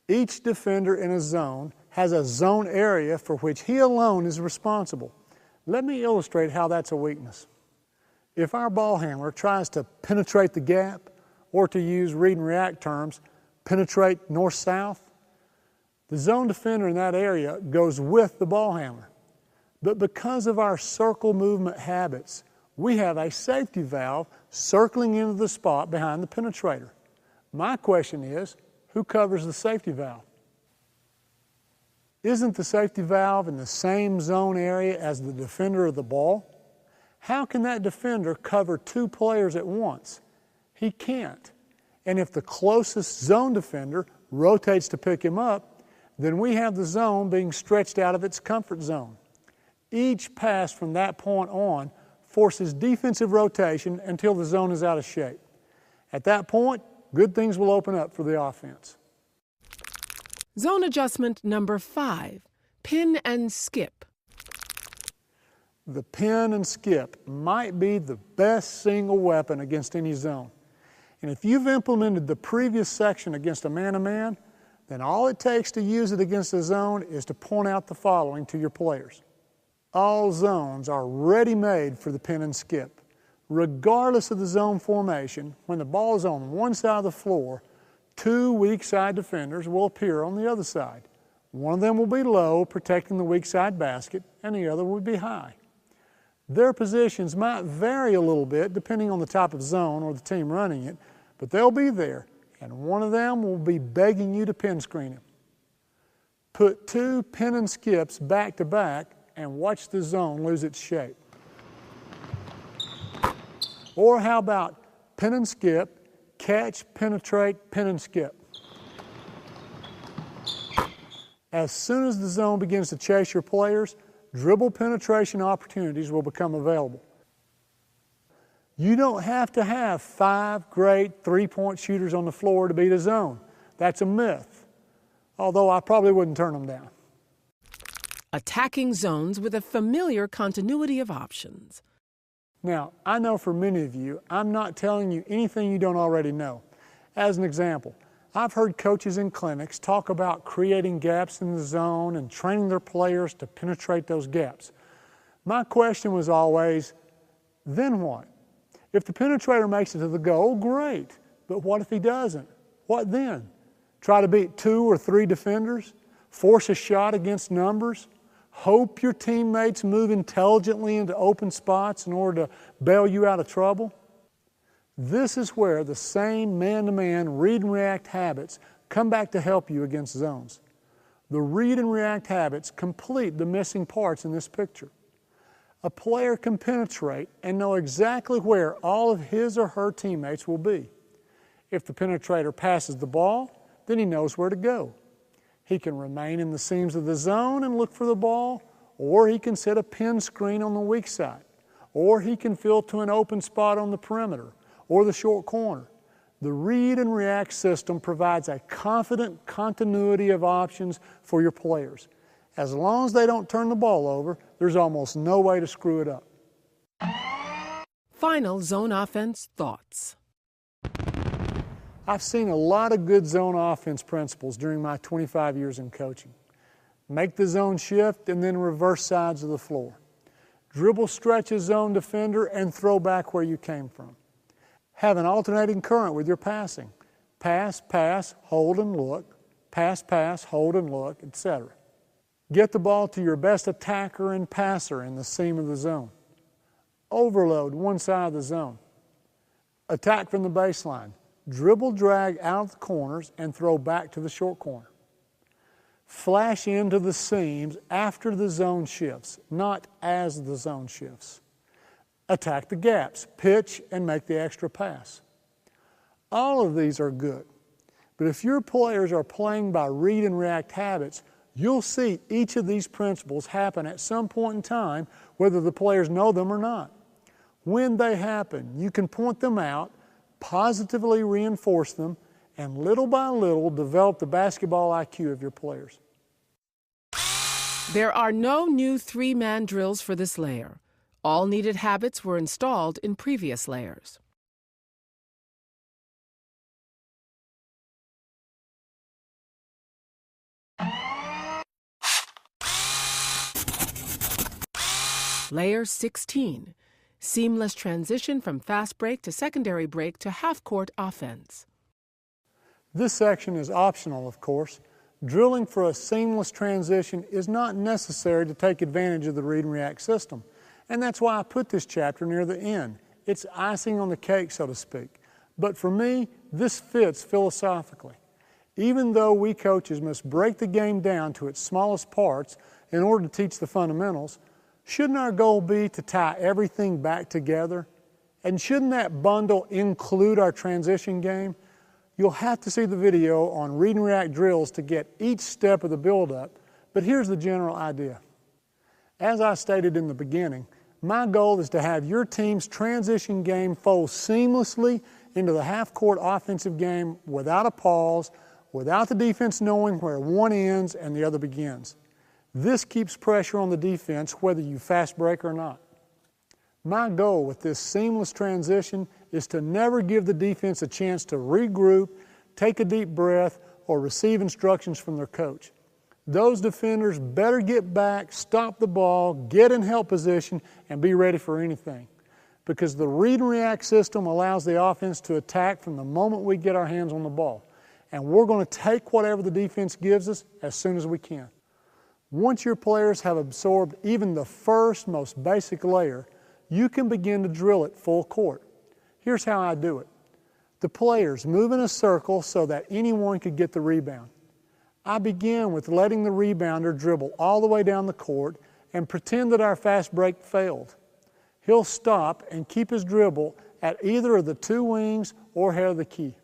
Each defender in a zone has a zone area for which he alone is responsible. Let me illustrate how that's a weakness. If our ball handler tries to penetrate the gap, or to use read and react terms, penetrate north-south, the zone defender in that area goes with the ball handler. But because of our circle movement habits, we have a safety valve circling into the spot behind the penetrator. My question is, who covers the safety valve? Isn't the safety valve in the same zone area as the defender of the ball? How can that defender cover 2 players at once? He can't. And if the closest zone defender rotates to pick him up, then we have the zone being stretched out of its comfort zone. Each pass from that point on forces defensive rotation until the zone is out of shape. At that point, good things will open up for the offense. Zone adjustment number 5. Pin and skip. The pin and skip might be the best single weapon against any zone. And if you've implemented the previous section against a man-to-man, then all it takes to use it against a zone is to point out the following to your players. All zones are ready-made for the pin and skip. Regardless of the zone formation, when the ball is on one side of the floor, 2 weak side defenders will appear on the other side. One of them will be low, protecting the weak side basket, and the other will be high. Their positions might vary a little bit depending on the type of zone or the team running it, but they'll be there, and one of them will be begging you to pin screen him. Put 2 pin and skips back to back and watch the zone lose its shape. Or how about pin and skip, catch, penetrate, pin and skip. As soon as the zone begins to chase your players, dribble penetration opportunities will become available. You don't have to have 5 great 3-point shooters on the floor to beat a zone. That's a myth, although I probably wouldn't turn them down. Attacking zones with a familiar continuity of options. Now, I know for many of you, I'm not telling you anything you don't already know. As an example, I've heard coaches in clinics talk about creating gaps in the zone and training their players to penetrate those gaps. My question was always, then what? If the penetrator makes it to the goal, great. But what if he doesn't? What then? Try to beat 2 or 3 defenders? Force a shot against numbers? Hope your teammates move intelligently into open spots in order to bail you out of trouble? This is where the same man-to-man read and react habits come back to help you against zones. The read and react habits complete the missing parts in this picture. A player can penetrate and know exactly where all of his or her teammates will be. If the penetrator passes the ball, then he knows where to go. He can remain in the seams of the zone and look for the ball, or he can set a pin screen on the weak side, or he can fill to an open spot on the perimeter or the short corner. The read and react system provides a confident continuity of options for your players. As long as they don't turn the ball over, there's almost no way to screw it up. Final zone offense thoughts. I've seen a lot of good zone offense principles during my 25 years in coaching. Make the zone shift and then reverse sides of the floor. Dribble, stretch a zone defender and throw back where you came from. Have an alternating current with your passing. Pass, pass, hold and look. Pass, pass, hold and look, etc. Get the ball to your best attacker and passer in the seam of the zone. Overload one side of the zone. Attack from the baseline. Dribble, drag out of the corners and throw back to the short corner. Flash into the seams after the zone shifts, not as the zone shifts. Attack the gaps, pitch, and make the extra pass. All of these are good, but if your players are playing by read and react habits, you'll see each of these principles happen at some point in time, whether the players know them or not. When they happen, you can point them out, positively reinforce them, and little by little develop the basketball IQ of your players. There are no new three-man drills for this layer. All needed habits were installed in previous layers. Layer 16. Seamless transition from fast break to secondary break to half-court offense. This section is optional, of course. Drilling for a seamless transition is not necessary to take advantage of the read and react system. And that's why I put this chapter near the end. It's icing on the cake, so to speak. But for me, this fits philosophically. Even though we coaches must break the game down to its smallest parts in order to teach the fundamentals, shouldn't our goal be to tie everything back together? And shouldn't that bundle include our transition game? You'll have to see the video on read and react drills to get each step of the build-up, but here's the general idea. As I stated in the beginning, my goal is to have your team's transition game fold seamlessly into the half-court offensive game without a pause, without the defense knowing where one ends and the other begins. This keeps pressure on the defense whether you fast break or not. My goal with this seamless transition is to never give the defense a chance to regroup, take a deep breath, or receive instructions from their coach. Those defenders better get back, stop the ball, get in help position, and be ready for anything. Because the read and react system allows the offense to attack from the moment we get our hands on the ball. And we're going to take whatever the defense gives us as soon as we can. Once your players have absorbed even the first, most basic layer, you can begin to drill it full court. Here's how I do it. The players move in a circle so that anyone could get the rebound. I begin with letting the rebounder dribble all the way down the court and pretend that our fast break failed. He'll stop and keep his dribble at either of the two wings or head of the key.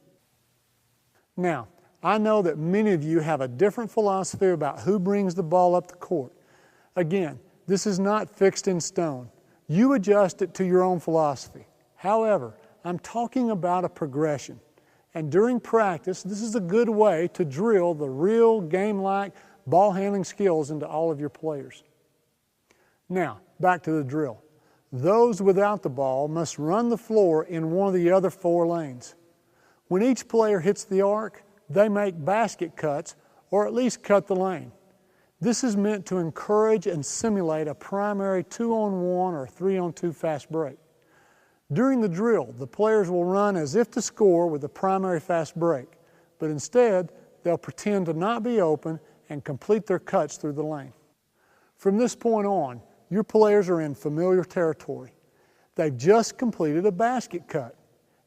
Now, I know that many of you have a different philosophy about who brings the ball up the court. Again, this is not fixed in stone. You adjust it to your own philosophy. However, I'm talking about a progression. And during practice, this is a good way to drill the real game-like ball handling skills into all of your players. Now, back to the drill. Those without the ball must run the floor in one of the other 4 lanes. When each player hits the arc, they make basket cuts or at least cut the lane. This is meant to encourage and simulate a primary 2-on-1 or 3-on-2 fast break. During the drill, the players will run as if to score with the primary fast break, but instead they'll pretend to not be open and complete their cuts through the lane. From this point on, your players are in familiar territory. They've just completed a basket cut.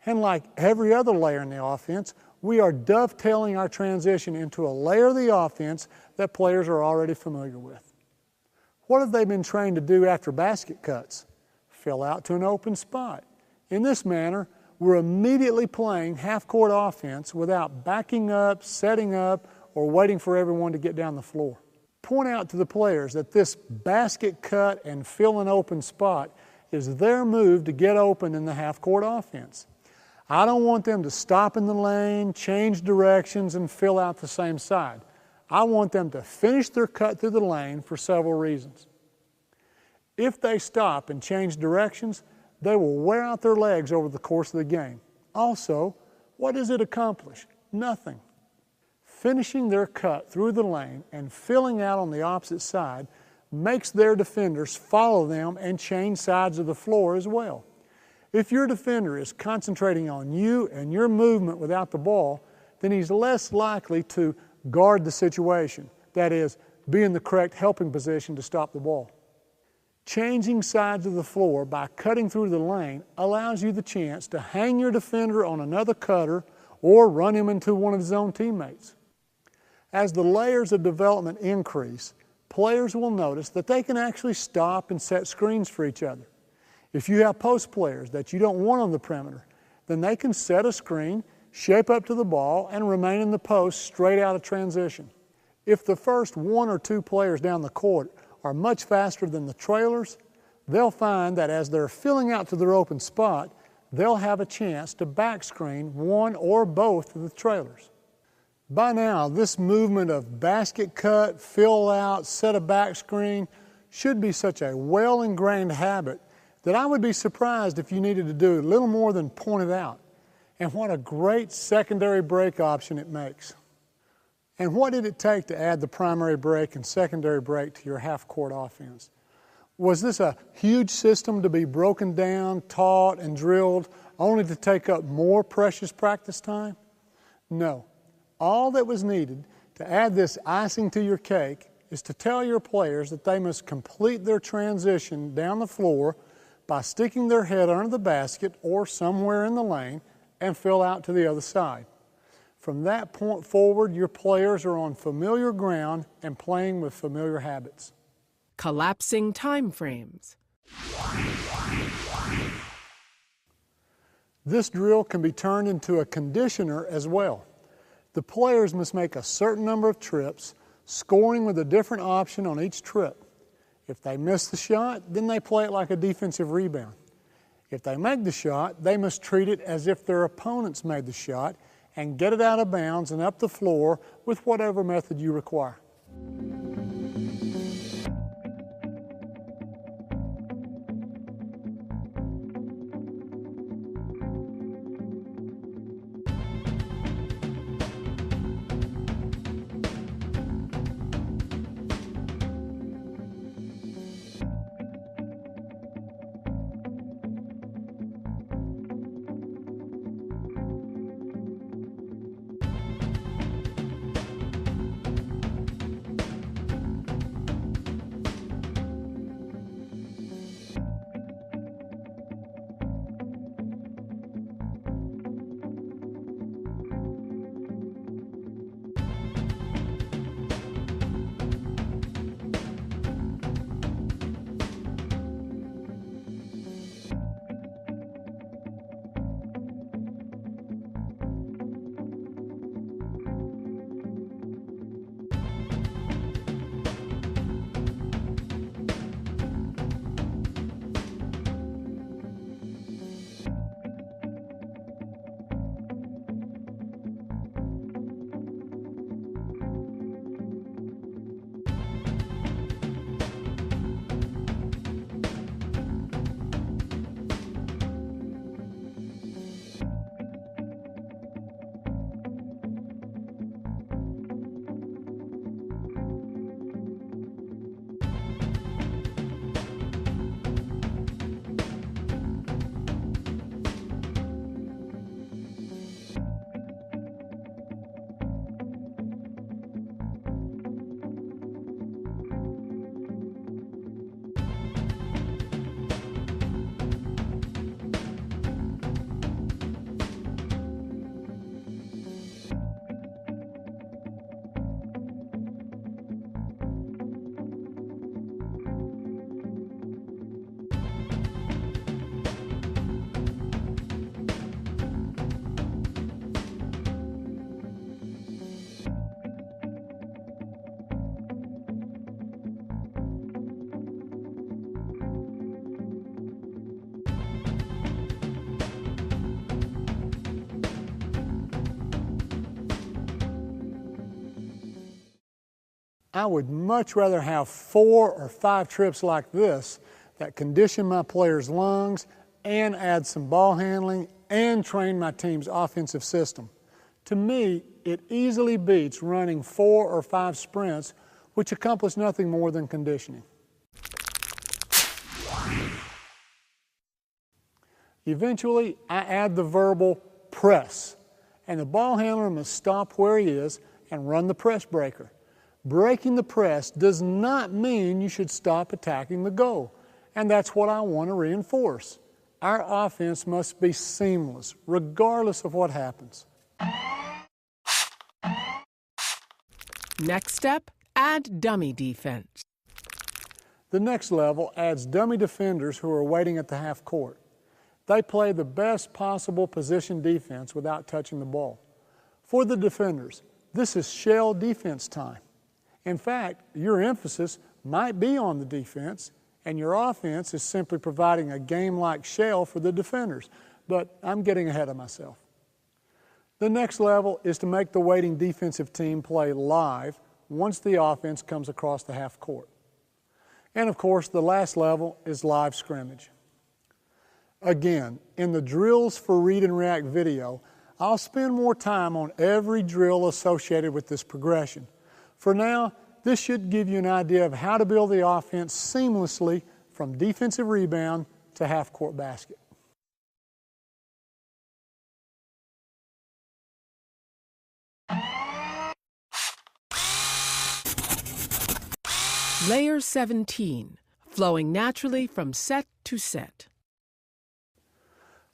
And like every other layer in the offense, we are dovetailing our transition into a layer of the offense that players are already familiar with. What have they been trained to do after basket cuts? Fill out to an open spot. In this manner, we're immediately playing half-court offense without backing up, setting up, or waiting for everyone to get down the floor. Point out to the players that this basket cut and fill an open spot is their move to get open in the half-court offense. I don't want them to stop in the lane, change directions, and fill out the same side. I want them to finish their cut through the lane for several reasons. If they stop and change directions, they will wear out their legs over the course of the game. Also, what does it accomplish? Nothing. Finishing their cut through the lane and filling out on the opposite side makes their defenders follow them and change sides of the floor as well. If your defender is concentrating on you and your movement without the ball, then he's less likely to guard the situation, that is, be in the correct helping position to stop the ball. Changing sides of the floor by cutting through the lane allows you the chance to hang your defender on another cutter or run him into one of his own teammates. As the layers of development increase, players will notice that they can actually stop and set screens for each other. If you have post players that you don't want on the perimeter, then they can set a screen, shape up to the ball, and remain in the post straight out of transition. If the first one or two players down the court are much faster than the trailers, they'll find that as they're filling out to their open spot, they'll have a chance to back screen one or both of the trailers. By now, this movement of basket cut, fill out, set a back screen should be such a well-ingrained habit that I would be surprised if you needed to do little more than point it out. And what a great secondary break option it makes. And what did it take to add the primary break and secondary break to your half-court offense? Was this a huge system to be broken down, taught, and drilled only to take up more precious practice time? No. All that was needed to add this icing to your cake is to tell your players that they must complete their transition down the floor by sticking their head under the basket or somewhere in the lane and fill out to the other side. From that point forward, your players are on familiar ground and playing with familiar habits. Collapsing time frames. This drill can be turned into a conditioner as well. The players must make a certain number of trips, scoring with a different option on each trip. If they miss the shot, then they play it like a defensive rebound. If they make the shot, they must treat it as if their opponents made the shot and get it out of bounds and up the floor with whatever method you require. I would much rather have 4 or 5 trips like this that condition my players' lungs and add some ball handling and train my team's offensive system. To me, it easily beats running 4 or 5 sprints, which accomplish nothing more than conditioning. Eventually, I add the verbal press, and the ball handler must stop where he is and run the press breaker. Breaking the press does not mean you should stop attacking the goal, and that's what I want to reinforce. Our offense must be seamless, regardless of what happens. Next step, add dummy defense. The next level adds dummy defenders who are waiting at the half court. They play the best possible position defense without touching the ball. For the defenders, this is shell defense time. In fact, your emphasis might be on the defense, and your offense is simply providing a game-like shell for the defenders. But I'm getting ahead of myself. The next level is to make the waiting defensive team play live once the offense comes across the half court. And of course, the last level is live scrimmage. Again, in the Drills for Read and React video, I'll spend more time on every drill associated with this progression. For now, this should give you an idea of how to build the offense seamlessly from defensive rebound to half-court basket. Layer 17, flowing naturally from set to set.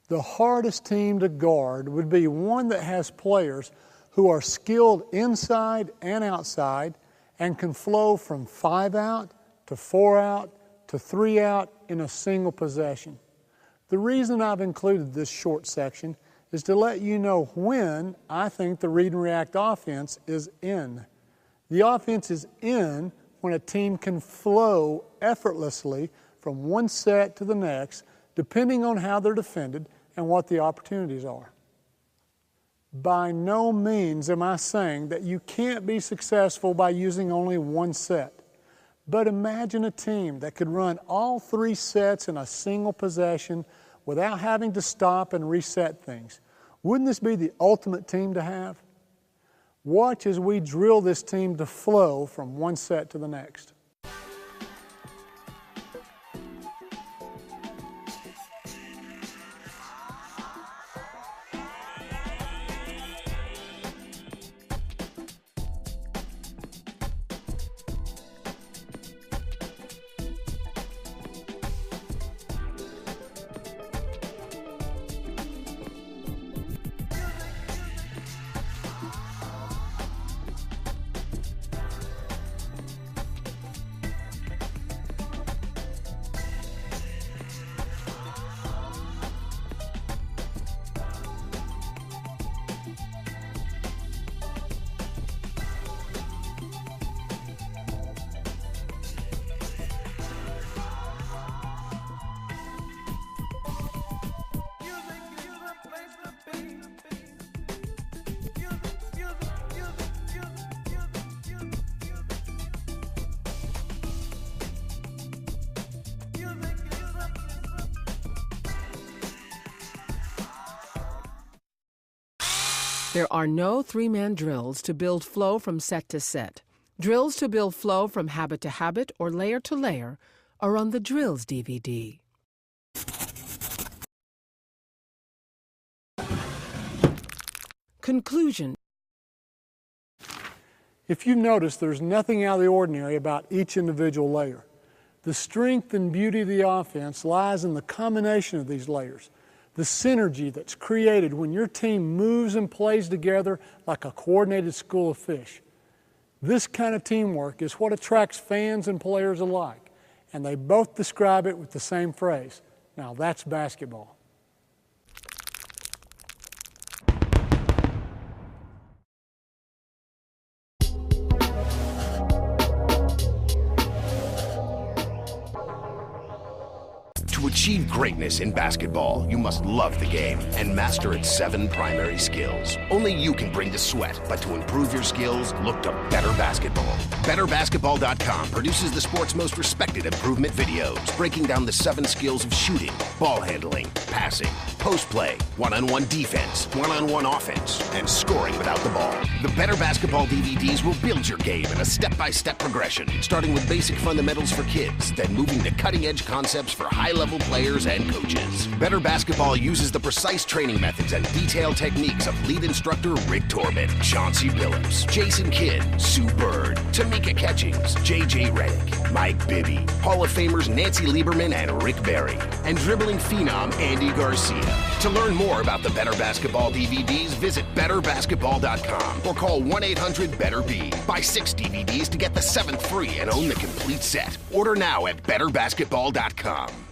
The hardest team to guard would be one that has players who are skilled inside and outside and can flow from 5 out to 4 out to 3 out in a single possession. The reason I've included this short section is to let you know when I think the Read and React offense is in. The offense is in when a team can flow effortlessly from one set to the next, depending on how they're defended and what the opportunities are. By no means am I saying that you can't be successful by using only one set. But imagine a team that could run all 3 sets in a single possession without having to stop and reset things. Wouldn't this be the ultimate team to have? Watch as we drill this team to flow from one set to the next. There are no 3-man drills to build flow from set to set. Drills to build flow from habit to habit or layer to layer are on the Drills DVD. Conclusion. If you notice, there's nothing out of the ordinary about each individual layer. The strength and beauty of the offense lies in the combination of these layers, the synergy that's created when your team moves and plays together like a coordinated school of fish. This kind of teamwork is what attracts fans and players alike, and they both describe it with the same phrase. Now that's basketball. To achieve greatness in basketball, you must love the game and master its 7 primary skills. Only you can bring the sweat, but to improve your skills, look to Better Basketball. BetterBasketball.com produces the sport's most respected improvement videos, breaking down the 7 skills of shooting, ball handling, passing, post play, one-on-one defense, one-on-one offense, and scoring without the ball. The Better Basketball DVDs will build your game in a step-by-step progression, starting with basic fundamentals for kids, then moving to cutting-edge concepts for high-level players and coaches. Better Basketball uses the precise training methods and detailed techniques of lead instructor Rick Torban, Chauncey Billups, Jason Kidd, Sue Bird, Tamika Catchings, J.J. Redick, Mike Bibby, Hall of Famers Nancy Lieberman and Rick Barry, and dribbling phenom Andy Garcia. To learn more about the Better Basketball DVDs, visit BetterBasketball.com or call 1-800-BETTER-B. Buy 6 DVDs to get the 7th free and own the complete set. Order now at BetterBasketball.com.